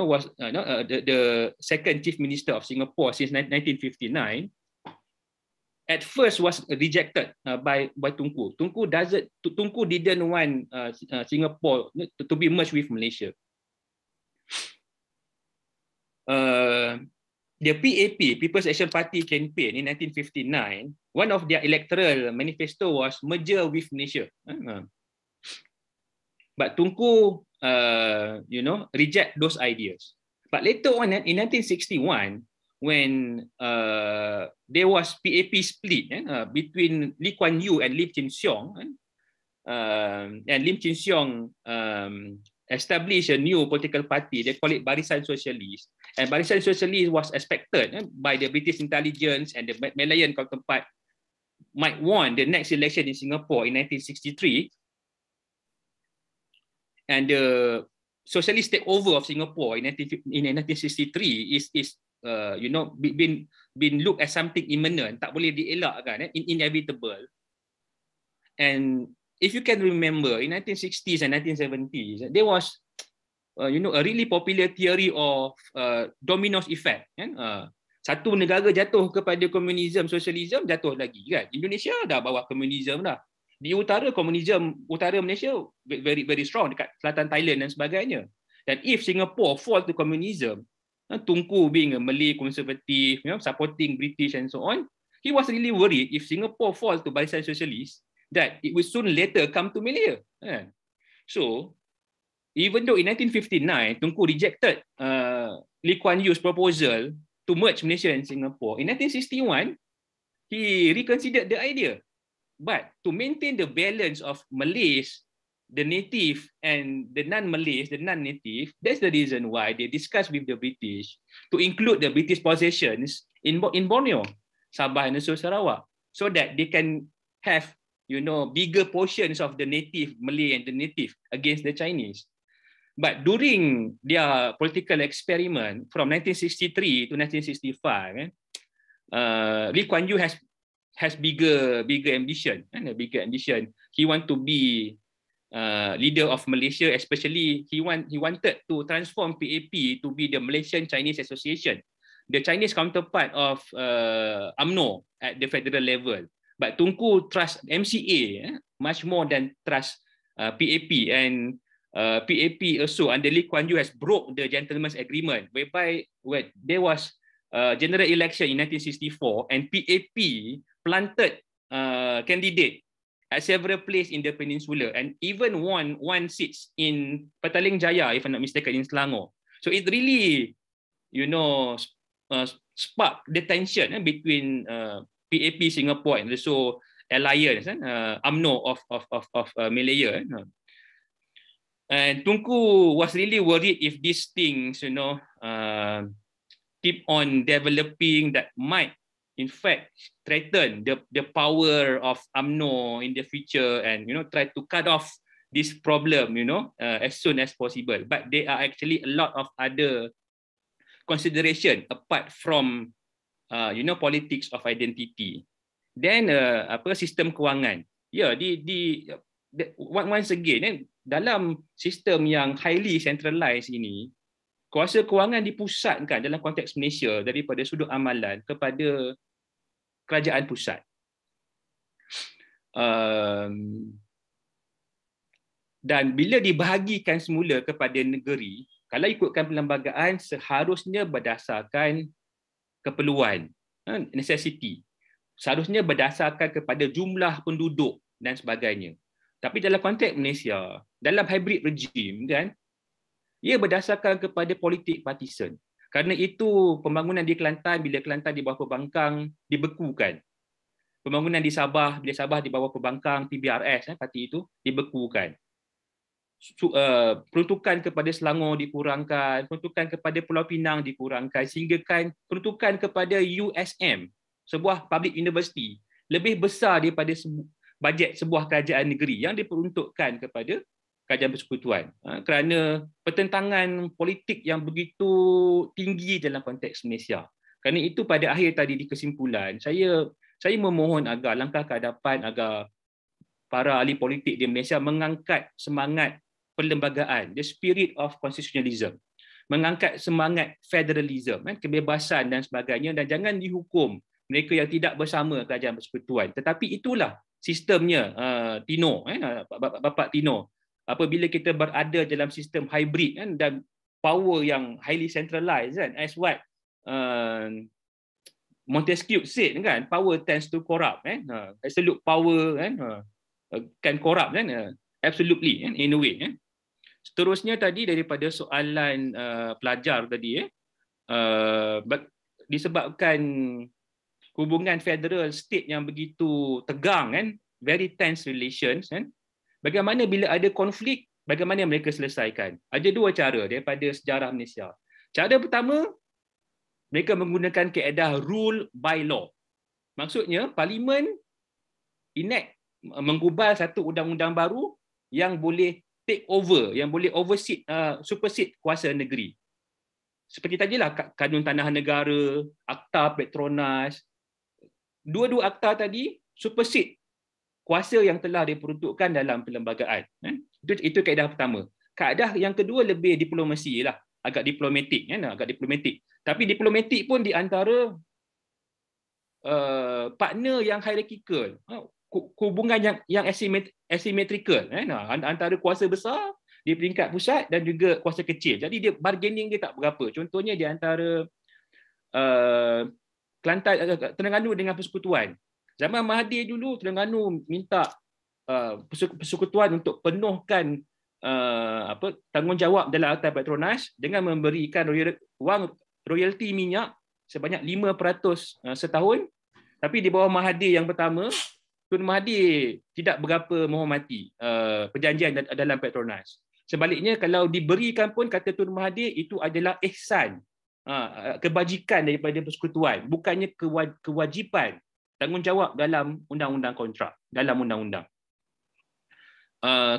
Speaker 1: was the second chief minister of Singapore since 1959, at first was rejected by Tunku. Tunku didn't want Singapore to be merged with Malaysia. The PAP, People's Action Party campaign in 1959, one of their electoral manifesto was merger with Malaysia. But Tunku, reject those ideas. But later on in 1961, when there was PAP split between Lee Kuan Yew and Lim Chin Siong, and Lim Chin Siong established a new political party. They call it Barisan Socialist. And Barisan Socialist was expected by the British intelligence and the Malayan counterpart might won the next election in Singapore in 1963. And the socialist takeover of Singapore in 1963 is been looked as something imminent, tak boleh dielakkan, inevitable. And if you can remember, in 1960s and 1970s, there was a really popular theory of dominoes effect. satu negara jatuh kepada komunisme, sosialisme, jatuh lagi kan. Indonesia dah bawah komunisme dah. Di utara komunisme, utara Malaysia very strong dekat selatan Thailand dan sebagainya. Dan if Singapore fall to communism, Tunku being a Malay conservative, supporting British and so on, he was really worried if Singapore fall to Barisan Sosialis, that it will soon later come to Malaya. So, even though in 1959, Tunku rejected Lee Kuan Yew's proposal to merge Malaysia and Singapore, in 1961, he reconsidered the idea. But to maintain the balance of Malays, the native, and the non-Malays, the non-native, that's the reason why they discussed with the British to include the British possessions in Borneo, Sabah and also Sarawak, so that they can have, bigger portions of the native Malay and the native against the Chinese. But during their political experiment from 1963 to 1965, Lee Kuan Yew has bigger ambition. He want to be leader of Malaysia, especially he wanted to transform PAP to be the Malaysian Chinese Association, the Chinese counterpart of UMNO at the federal level. But Tunku trust MCA much more than trust PAP, and PAP also under Lee Kuan Yew has broke the gentleman's agreement, whereby there was general election in 1964 and PAP planted candidate at several places in the peninsula and even won one seats in Petaling Jaya, if I'm not mistaken, in Selangor. So it really, sparked the tension between PAP Singapore and also alliance, UMNO of Malaya. And Tunku was really worried if these things, keep on developing, that might in fact threaten the power of UMNO in the future, and try to cut off this problem, as soon as possible. But there are actually a lot of other consideration apart from politics of identity. Then sistem kewangan. Once again, dalam sistem yang highly centralized ini, kuasa kewangan dipusatkan dalam konteks Malaysia daripada sudut amalan kepada kerajaan pusat. Dan bila dibahagikan semula kepada negeri, kalau ikutkan perlembagaan, seharusnya berdasarkan keperluan, necessity. Seharusnya berdasarkan kepada jumlah penduduk dan sebagainya. Tapi dalam konteks Malaysia, dalam hybrid regime kan, ia berdasarkan kepada politik partisan. Kerana itu pembangunan di Kelantan, bila Kelantan di bawah pembangkang, dibekukan. Pembangunan di Sabah, bila Sabah di bawah pembangkang PBRS, parti itu, dibekukan. Peruntukan kepada Selangor dikurangkan, peruntukan kepada Pulau Pinang dikurangkan, sehingga kan peruntukan kepada USM, sebuah public university, lebih besar daripada bajet sebuah kerajaan negeri yang diperuntukkan kepada kerajaan persekutuan, kerana pertentangan politik yang begitu tinggi dalam konteks Malaysia. Kerana itu pada akhir tadi di kesimpulan, saya memohon agar langkah ke hadapan agar para ahli politik di Malaysia mengangkat semangat perlembagaan, the spirit of constitutionalism, mengangkat semangat federalism, kebebasan dan sebagainya, dan jangan dihukum mereka yang tidak bersama kerajaan persekutuan. Tetapi itulah sistemnya, Tino, Bapak Tino. Apabila kita berada dalam sistem hybrid dan power yang highly centralized, as what Montesquieu said, power tends to corrupt, absolute power can corrupt, absolutely, in a way. Seterusnya tadi daripada soalan pelajar tadi, disebabkan hubungan federal state yang begitu tegang, very tense relations, bagaimana bila ada konflik, bagaimana mereka selesaikan? Ada dua cara daripada sejarah Malaysia. Cara pertama, mereka menggunakan kaedah rule by law. Maksudnya, Parlimen enact, menggubal satu undang-undang baru yang boleh take over, yang boleh supersede kuasa negeri. Seperti tadilah Kanun Tanah Negara, Akta Petronas. Dua-dua akta tadi supersede kuasa yang telah diperuntukkan dalam perlembagaan. Itu kaedah pertama. Kaedah yang kedua lebih diplomasi lah. agak diplomatik, kan? Agak diplomatik. Tapi diplomatik pun di antara partner yang hierarchical, hubungan yang asymmetrical, kan? Antara kuasa besar di peringkat pusat dan juga kuasa kecil. Jadi dia bargaining dia tak berapa. Contohnya di antara Kelantan, Terengganu dengan Persekutuan. Zaman Mahathir dulu, Terengganu minta Persekutuan untuk penuhkan tanggungjawab dalam harta Petronas dengan memberikan wang royalti minyak sebanyak 5% setahun. Tapi di bawah Mahathir yang pertama, Tun Mahathir tidak berapa menghormati perjanjian dalam Petronas. Sebaliknya, kalau diberikan pun, kata Tun Mahathir, itu adalah ihsan, kebajikan daripada Persekutuan, bukannya kewajipan, tanggungjawab dalam undang-undang kontrak, dalam undang-undang.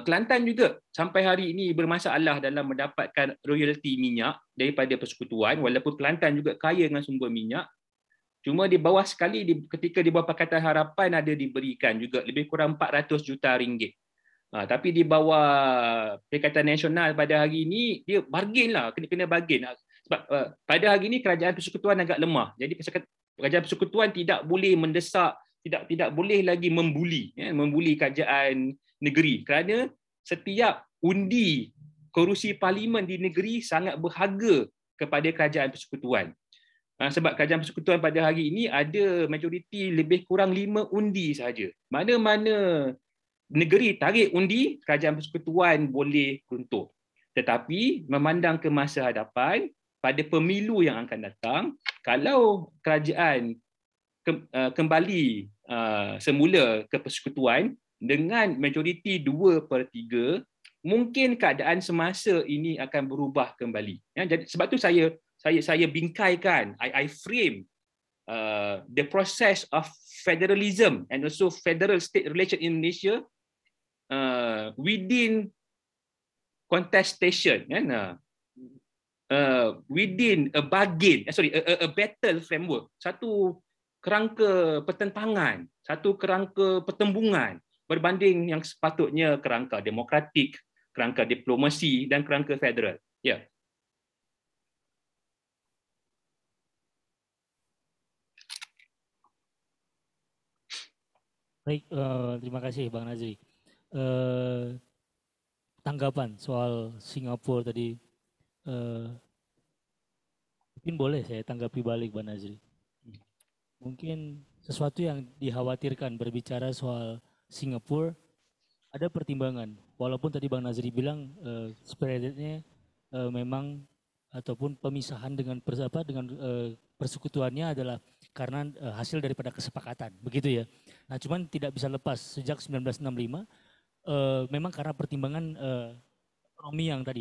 Speaker 1: Kelantan juga sampai hari ini bermasalah dalam mendapatkan royalti minyak daripada Persekutuan, walaupun Kelantan juga kaya dengan sumber minyak. Cuma di bawah sekali, ketika di bawah Pakatan Harapan ada diberikan juga lebih kurang 400 juta ringgit. Tapi di bawah Perikatan Nasional pada hari ini, dia bargain lah, kena bargain. Sebab pada hari ini kerajaan Persekutuan agak lemah. Jadi kerajaan Persekutuan tidak boleh mendesak, tidak boleh lagi membuli kerajaan negeri, kerana setiap undi kerusi parlimen di negeri sangat berharga kepada kerajaan Persekutuan. Sebab kerajaan Persekutuan pada hari ini ada majoriti lebih kurang 5 undi sahaja. Mana-mana negeri tarik undi, kerajaan Persekutuan boleh runtuh. Tetapi memandang ke masa hadapan, pada pemilu yang akan datang, kalau kerajaan kembali semula ke Persekutuan dengan majoriti 2/3, mungkin keadaan semasa ini akan berubah kembali. Jadi sebab tu saya bingkaikan, I frame the process of federalism and also federal state relation in Indonesia within contestation, within a bargain, a battle framework, satu kerangka pertentangan, satu kerangka pertembungan berbanding yang sepatutnya kerangka demokratik, kerangka diplomasi dan kerangka federal. Ya.
Speaker 2: Baik, terima kasih Bang Nazri. Tanggapan soal Singapura tadi, mungkin boleh saya tanggapi balik Bang Nazri. Mungkin sesuatu yang dikhawatirkan berbicara soal Singapura, ada pertimbangan. Walaupun tadi Bang Nazri bilang spiritnya memang ataupun pemisahan dengan persekutuannya adalah karena hasil daripada kesepakatan, begitu ya. Nah, cuman tidak bisa lepas sejak 1965 memang karena pertimbangan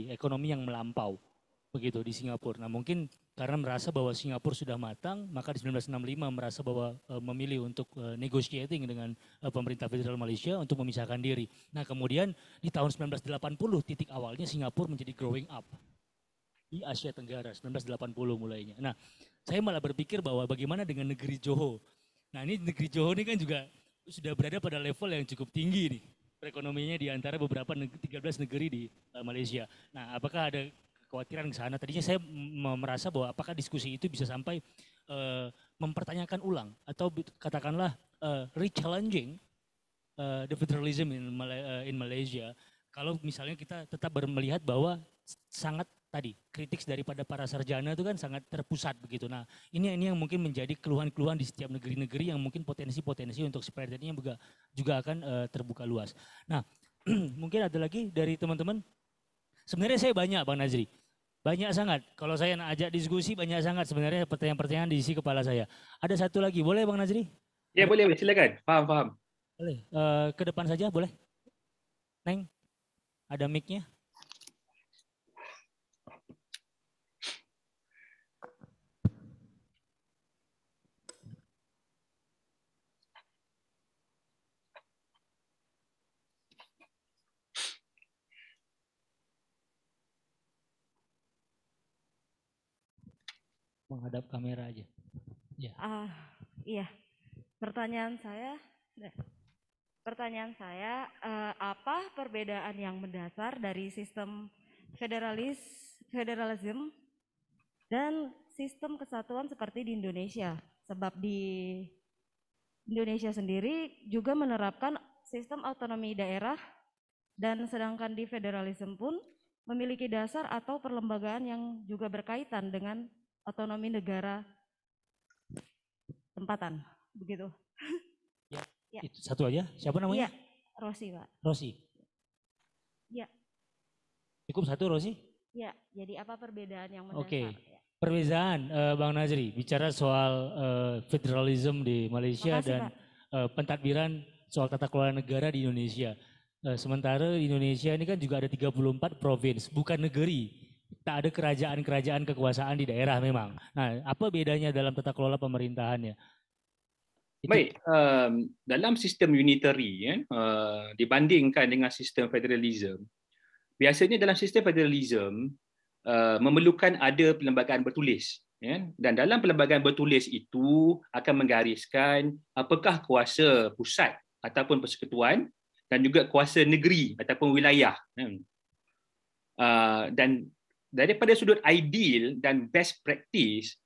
Speaker 2: ekonomi yang melampau, begitu di Singapura. Nah, mungkin karena merasa bahwa Singapura sudah matang, maka di 1965 merasa bahwa memilih untuk negotiating dengan pemerintah federal Malaysia untuk memisahkan diri. Nah, kemudian di tahun 1980 titik awalnya Singapura menjadi growing up di Asia Tenggara, 1980 mulainya. Nah, saya malah berpikir bahwa bagaimana dengan negeri Johor. Nah, ini negeri Johor ini kan juga sudah berada pada level yang cukup tinggi nih, perekonomiannya di antara beberapa 13 negeri di Malaysia. Nah, apakah ada kekhawatiran ke sana? Tadinya saya merasa bahwa apakah diskusi itu bisa sampai mempertanyakan ulang atau katakanlah re-challenging the federalism in Malaysia. Kalau misalnya kita tetap melihat bahwa sangat tadi kritik daripada para sarjana itu kan sangat terpusat begitu. Nah, ini yang mungkin menjadi keluhan-keluhan di setiap negeri-negeri yang mungkin potensi-potensi untuk sepertinya juga akan terbuka luas. Nah, mungkin ada lagi dari teman-teman. Sebenarnya saya banyak Bang Nazri. Banyak sangat. Kalau saya nak ajak diskusi banyak sangat sebenarnya pertanyaan-pertanyaan di isi kepala saya. Ada satu lagi, boleh Bang Nazri?
Speaker 1: Ya, boleh, silakan. Faham.
Speaker 2: Boleh. Ke depan saja boleh? Neng, ada mic-nya? Menghadap kamera aja. Ya.
Speaker 4: Iya. Pertanyaan saya, apa perbedaan yang mendasar dari sistem federalisme dan sistem kesatuan seperti di Indonesia. Sebab di Indonesia sendiri juga menerapkan sistem otonomi daerah, dan sedangkan di federalisme pun memiliki dasar atau perlembagaan yang juga berkaitan dengan otonomi negara tempatan. Begitu.
Speaker 2: Ya. Itu satu aja. Siapa namanya?
Speaker 4: Iya, Rosi, Pak.
Speaker 2: Rosi.
Speaker 4: Iya.
Speaker 2: Cukup satu, Rosi?
Speaker 4: Ya, jadi apa perbedaan yang mendasar?
Speaker 2: Oke. Perbedaan, Bang Nazri, bicara soal federalisme di Malaysia. Makasih, dan pentadbiran soal tata kelola negara di Indonesia. Sementara di Indonesia ini kan juga ada 34 provinsi, bukan negeri. Tak ada kerajaan-kerajaan kekuasaan di daerah memang. Nah, apa bedanya dalam tata kelola pemerintahannya?
Speaker 1: Baik, dalam sistem unitary dibandingkan dengan sistem federalism, biasanya dalam sistem federalism memerlukan ada perlembagaan bertulis, dan dalam perlembagaan bertulis itu akan menggariskan apakah kuasa pusat ataupun persekutuan dan juga kuasa negeri ataupun wilayah. Dan daripada sudut ideal dan best practice,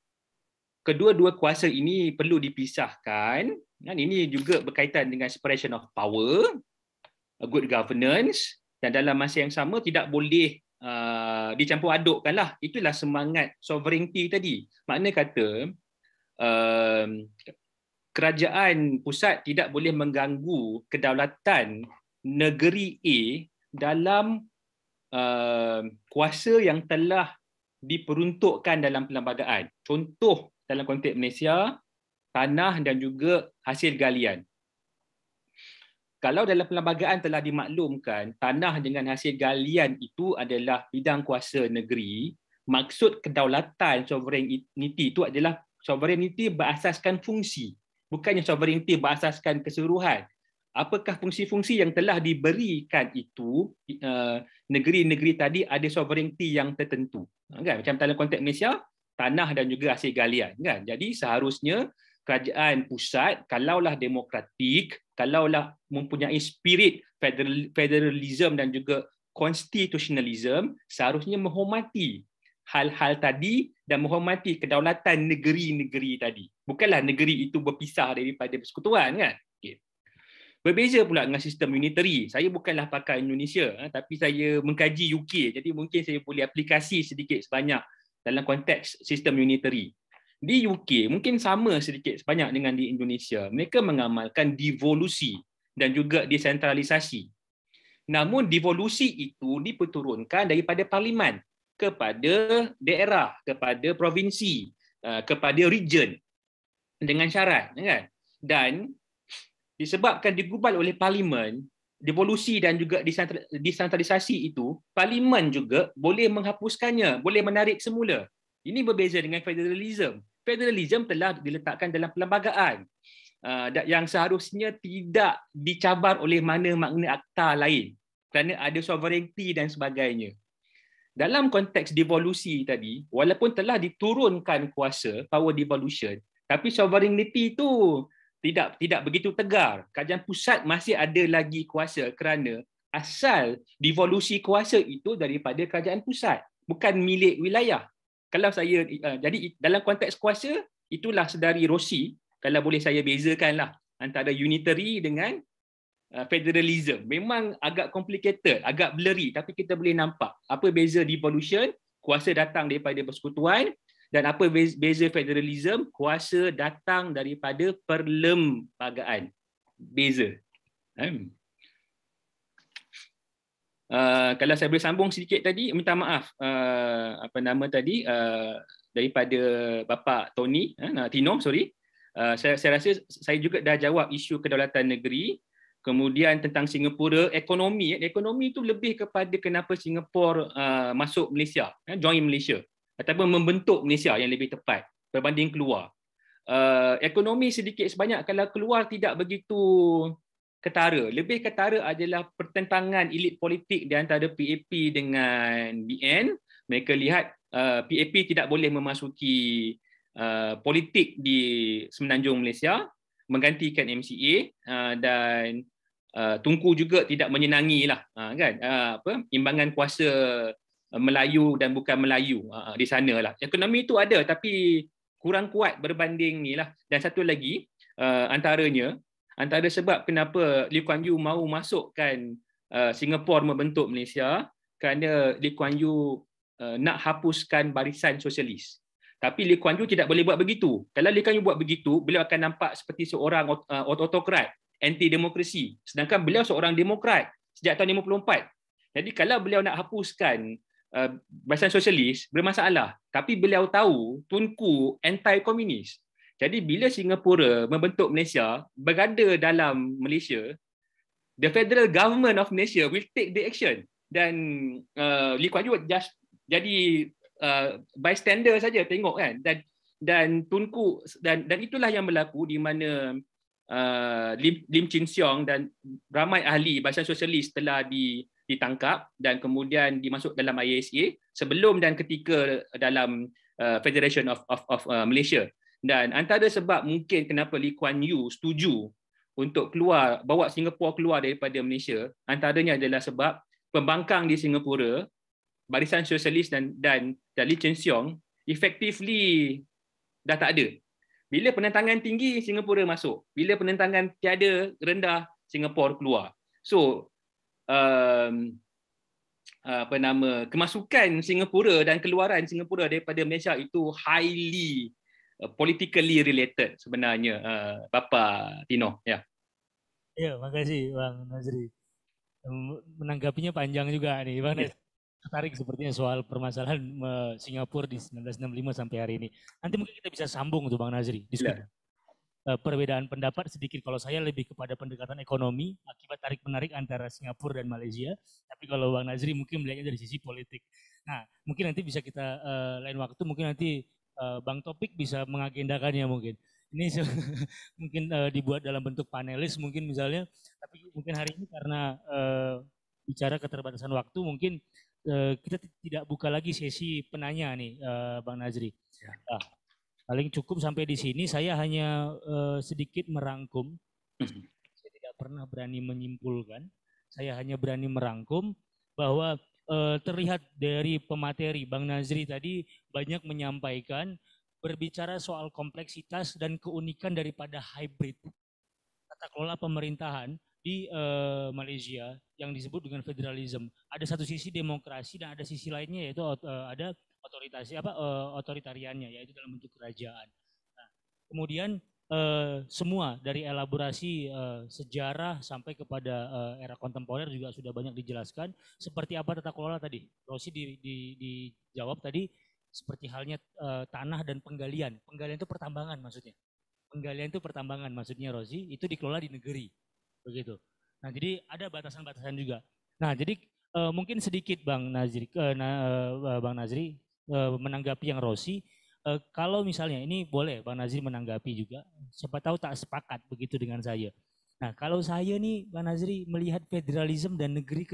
Speaker 1: kedua-dua kuasa ini perlu dipisahkan. Dan ini juga berkaitan dengan separation of power, good governance, dan dalam masa yang sama tidak boleh dicampur adukkanlah. Itulah semangat sovereignty tadi. Makna kata kerajaan pusat tidak boleh mengganggu kedaulatan negeri A dalam kuasa yang telah diperuntukkan dalam perlembagaan. Contoh dalam konteks Malaysia, tanah dan juga hasil galian. Kalau dalam perlembagaan telah dimaklumkan tanah dengan hasil galian itu adalah bidang kuasa negeri, maksud kedaulatan sovereignty itu adalah sovereignty berasaskan fungsi, bukannya sovereignty berasaskan keseluruhan. Apakah fungsi-fungsi yang telah diberikan itu, negeri-negeri tadi ada sovereignty yang tertentu. Kan? Macam dalam konteks Malaysia, tanah dan juga hasil galian. Kan? Jadi seharusnya kerajaan pusat, kalaulah demokratik, kalaulah mempunyai spirit federalism dan juga constitutionalism, seharusnya menghormati hal-hal tadi dan menghormati kedaulatan negeri-negeri tadi. Bukanlah negeri itu berpisah daripada persekutuan, kan? Okay. Berbeza pula dengan sistem unitary. Saya bukanlah pakar Indonesia, tapi saya mengkaji UK, jadi mungkin saya boleh aplikasi sedikit sebanyak dalam konteks sistem unitary. Di UK mungkin sama sedikit sebanyak dengan di Indonesia. Mereka mengamalkan devolusi dan juga desentralisasi. Namun devolusi itu diperturunkan daripada parlimen kepada daerah, kepada provinsi, kepada region dengan syarat, kan? Dan disebabkan digubal oleh parlimen, devolusi dan juga desentralisasi itu, parlimen juga boleh menghapuskannya, boleh menarik semula. Ini berbeza dengan federalism. Federalism telah diletakkan dalam perlembagaan yang seharusnya tidak dicabar oleh mana makna akta lain kerana ada sovereignty dan sebagainya. Dalam konteks devolusi tadi, walaupun telah diturunkan kuasa, power devolution, tapi sovereignty itu tidak begitu tegar. Kerajaan pusat masih ada lagi kuasa kerana asal devolusi kuasa itu daripada kerajaan pusat, bukan milik wilayah. Kalau saya jadi dalam konteks kuasa, itulah sedari Rosi, kalau boleh saya bezakanlah antara unitary dengan federalism. Memang agak complicated, agak blurry, tapi kita boleh nampak apa beza devolution, kuasa datang daripada persekutuan, dan apa beza federalism, kuasa datang daripada perlembagaan. Beza. Kalau saya boleh sambung sedikit tadi, minta maaf apa nama tadi daripada Bapa Tony, Tino, sorry. Saya rasa saya juga dah jawab isu kedaulatan negeri. Kemudian tentang Singapura, ekonomi itu lebih kepada kenapa Singapura masuk Malaysia, join Malaysia, ataupun membentuk Malaysia yang lebih tepat berbanding keluar. Ekonomi sedikit sebanyak kalau keluar tidak begitu ketara. Lebih ketara adalah pertentangan elit politik di antara PAP dengan BN. Mereka lihat PAP tidak boleh memasuki politik di Semenanjung Malaysia, menggantikan MCA, dan Tunku juga tidak menyenangilah kan imbangan kuasa Melayu dan bukan Melayu di sana lah. Ekonomi itu ada tapi kurang kuat berbanding ni lah. Dan satu lagi antara sebab kenapa Lee Kuan Yew mahu masukkan Singapura membentuk Malaysia kerana Lee Kuan Yew nak hapuskan barisan sosialis. Tapi Lee Kuan Yew tidak boleh buat begitu. Kalau Lee Kuan Yew buat begitu, beliau akan nampak seperti seorang autokrat, anti-demokrasi. Sedangkan beliau seorang demokrat sejak tahun 54. Jadi kalau beliau nak hapuskan barisan sosialis, bermasalah. Tapi beliau tahu Tunku anti-komunis. Jadi bila Singapura membentuk Malaysia, berada dalam Malaysia, the federal government of Malaysia will take the action. Dan Lee Kuan Yew just jadi bystander saja tengok kan. Dan Tunku dan itulah yang berlaku di mana Lim Chin Siong dan ramai ahli barisan sosialis telah ditangkap dan kemudian dimasuk dalam ISA sebelum dan ketika dalam Federation of Malaysia. Dan antara sebab mungkin kenapa Lee Kuan Yew setuju untuk bawa Singapura keluar daripada Malaysia, antaranya adalah sebab pembangkang di Singapura, barisan sosialis dan Lim Chin Siong effectively dah tak ada. Bila penentangan tinggi, Singapura masuk. Bila penentangan tiada, rendah, Singapura keluar. So kemasukan Singapura dan keluaran Singapura daripada Malaysia itu highly politically related sebenarnya, Bapa Tino. Ya.
Speaker 2: Ya, makasih Bang Nazri. Menanggapinya panjang juga nih, Bang Nazri. Tertarik sepertinya soal permasalahan Singapura di 1965 sampai hari ini. Nanti mungkin kita bisa sambung tuh Bang Nazri. Perbedaan pendapat sedikit, kalau saya lebih kepada pendekatan ekonomi akibat tarik-menarik antara Singapura dan Malaysia. Tapi kalau Bang Nazri mungkin melihatnya dari sisi politik. Nah, mungkin nanti bisa kita lain waktu, mungkin nanti Bang Topik bisa mengagendakannya mungkin. Ini mungkin dibuat dalam bentuk panelis mungkin misalnya, tapi mungkin hari ini karena bicara keterbatasan waktu mungkin kita tidak buka lagi sesi penanya nih Bang Nazri. Nah, paling cukup sampai di sini. Saya hanya sedikit merangkum. Saya tidak pernah berani menyimpulkan. Saya hanya berani merangkum bahwa terlihat dari pemateri Bang Nazri tadi banyak menyampaikan berbicara soal kompleksitas dan keunikan daripada hybrid tata kelola pemerintahan di Malaysia yang disebut dengan federalisme. Ada satu sisi demokrasi dan ada sisi lainnya yaitu ada otoritariannya, yaitu dalam bentuk kerajaan. Nah, kemudian semua dari elaborasi sejarah sampai kepada era kontemporer juga sudah banyak dijelaskan. Seperti apa tata kelola tadi? Rosi dijawab tadi seperti halnya tanah dan penggalian. Penggalian itu pertambangan maksudnya. Penggalian itu pertambangan maksudnya Rosi, itu dikelola di negeri. Begitu. Nah, jadi ada batasan-batasan juga. Nah, jadi mungkin sedikit Bang Nazri menanggapi yang Rosi. Kalau misalnya ini boleh Bang Nazri menanggapi juga, siapa tahu tak sepakat begitu dengan saya. Nah, kalau saya nih Bang Nazri melihat federalisme dan negeri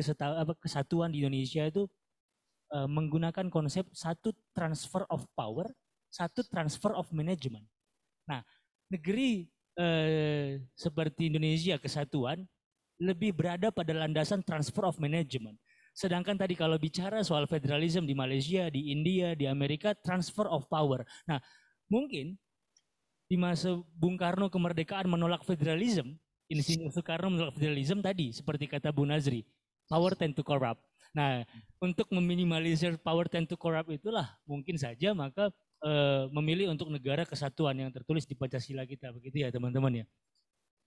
Speaker 2: kesatuan di Indonesia itu menggunakan konsep satu transfer of power, satu transfer of management. Nah, negeri seperti Indonesia kesatuan lebih berada pada landasan transfer of management. Sedangkan tadi kalau bicara soal federalisme di Malaysia, di India, di Amerika, transfer of power. Nah, mungkin di masa Bung Karno kemerdekaan menolak federalisme, Insinyur Soekarno menolak federalisme tadi, seperti kata Bu Nazri, power tend to corrupt. Nah, untuk meminimalisir power tend to corrupt itulah mungkin saja maka memilih untuk negara kesatuan yang tertulis di Pancasila kita, begitu ya teman-teman ya.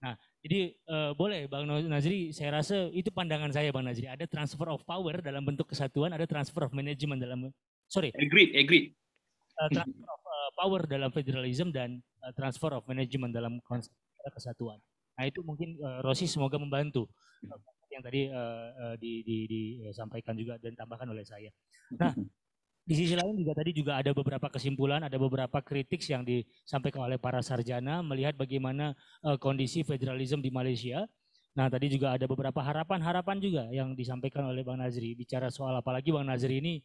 Speaker 2: Nah, jadi boleh Bang Nazri, saya rasa itu pandangan saya Bang Nazri. Ada transfer of power dalam bentuk kesatuan, ada transfer of management dalam, agreed. Transfer of power dalam federalism dan transfer of management dalam konsep kesatuan. Nah, itu mungkin Rosi semoga membantu yang tadi disampaikan juga dan tambahkan oleh saya. Nah, di sisi lain juga tadi juga ada beberapa kesimpulan, ada beberapa kritik yang disampaikan oleh para sarjana melihat bagaimana kondisi federalisme di Malaysia. Nah, tadi juga ada beberapa harapan-harapan juga yang disampaikan oleh Bang Nazri. Bicara soal, apalagi Bang Nazri ini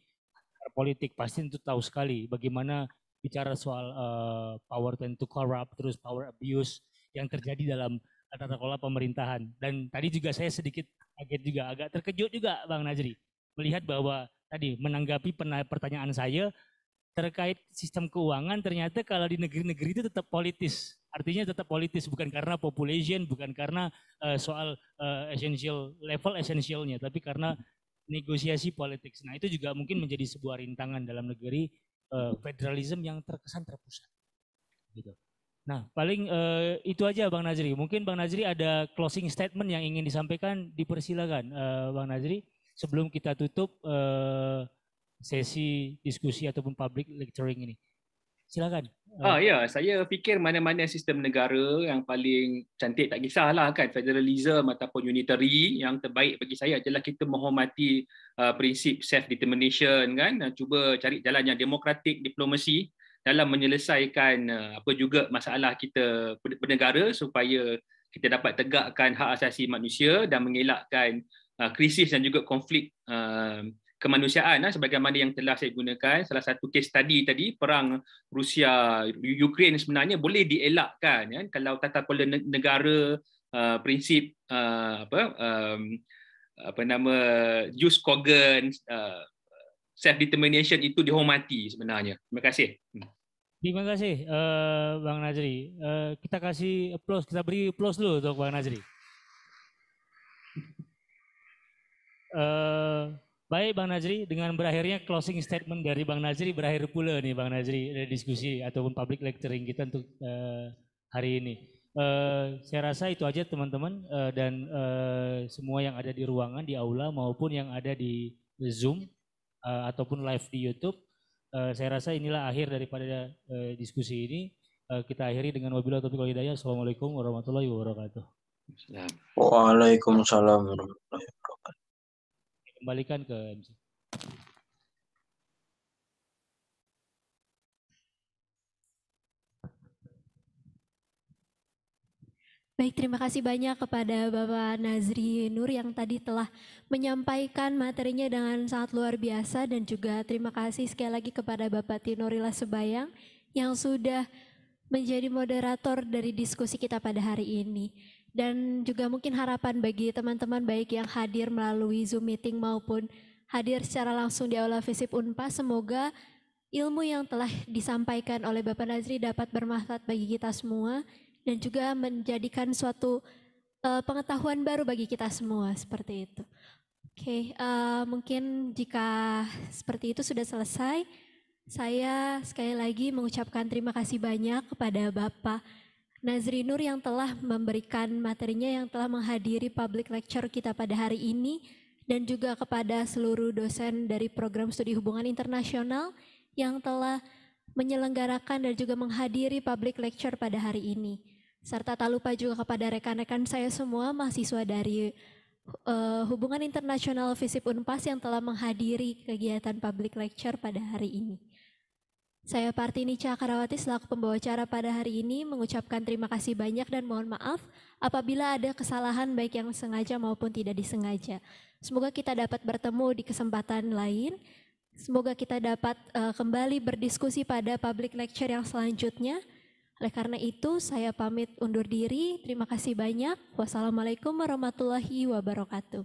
Speaker 2: politik, pasti itu tahu sekali bagaimana bicara soal power tend to corrupt, terus power abuse yang terjadi dalam tata kelola pemerintahan. Dan tadi juga saya sedikit kaget juga, agak terkejut juga Bang Nazri melihat bahwa tadi menanggapi pertanyaan saya terkait sistem keuangan, ternyata kalau di negeri-negeri itu tetap politis. Artinya tetap politis, bukan karena population, bukan karena soal essential level essentialnya, tapi karena negosiasi politik. Nah itu juga mungkin menjadi sebuah rintangan dalam negeri federalisme yang terkesan terpusat. Gitu. Nah paling itu aja Bang Nazri. Mungkin Bang Nazri ada closing statement yang ingin disampaikan, dipersilakan Bang Nazri. Sebelum kita tutup sesi diskusi ataupun public lecturing ini. Silakan.
Speaker 1: Ya, saya fikir mana-mana sistem negara yang paling cantik tak kisahlah kan, federalism ataupun unitary, yang terbaik bagi saya adalah kita menghormati prinsip self determination kan, cuba cari jalan yang demokratik, diplomasi dalam menyelesaikan apa juga masalah kita bernegara supaya kita dapat tegakkan hak asasi manusia dan mengelakkan krisis dan juga konflik kemanusiaan sebagaimana yang telah saya gunakan. Salah satu case study tadi, perang Rusia Ukraine sebenarnya boleh dielakkan kan kalau tata kelola negara, prinsip jus cogens, self determination itu dihormati sebenarnya. Terima kasih.
Speaker 2: Terima kasih Bang Nazri. Kita kasih applause, kita beri applause dulu untuk Bang Nazri. Baik Bang Nazri, dengan berakhirnya closing statement dari Bang Nazri, berakhir pula nih Bang Nazri diskusi ataupun public lecturing kita untuk hari ini. Saya rasa itu aja teman-teman, dan semua yang ada di ruangan, di aula maupun yang ada di Zoom ataupun live di YouTube. Saya rasa inilah akhir daripada diskusi ini. Kita akhiri dengan wabillahi taufiq wal hidayah. Assalamualaikum warahmatullahi wabarakatuh.
Speaker 5: Waalaikumsalam warahmatullahi wabarakatuh.
Speaker 2: Kembalikan ke MC.
Speaker 3: Baik, terima kasih banyak kepada Bapak Nazri Nur yang tadi telah menyampaikan materinya dengan sangat luar biasa, dan juga terima kasih sekali lagi kepada Bapak Tinurila Sebayang yang sudah menjadi moderator dari diskusi kita pada hari ini. Dan juga mungkin harapan bagi teman-teman baik yang hadir melalui Zoom meeting maupun hadir secara langsung di Aula Visip Unpas, semoga ilmu yang telah disampaikan oleh Bapak Nazri dapat bermanfaat bagi kita semua dan juga menjadikan suatu pengetahuan baru bagi kita semua, seperti itu. Oke, mungkin jika seperti itu sudah selesai, saya sekali lagi mengucapkan terima kasih banyak kepada Bapak Nazri Nur yang telah memberikan materinya, yang telah menghadiri public lecture kita pada hari ini, dan juga kepada seluruh dosen dari program studi hubungan internasional yang telah menyelenggarakan dan juga menghadiri public lecture pada hari ini. Serta tak lupa juga kepada rekan-rekan saya semua mahasiswa dari hubungan internasional Visip Unpas yang telah menghadiri kegiatan public lecture pada hari ini. Saya Partini Cakrawati selaku pembawa acara pada hari ini mengucapkan terima kasih banyak dan mohon maaf apabila ada kesalahan baik yang sengaja maupun tidak disengaja. Semoga kita dapat bertemu di kesempatan lain. Semoga kita dapat kembali berdiskusi pada public lecture yang selanjutnya. Oleh karena itu saya pamit undur diri. Terima kasih banyak. Wassalamualaikum warahmatullahi wabarakatuh.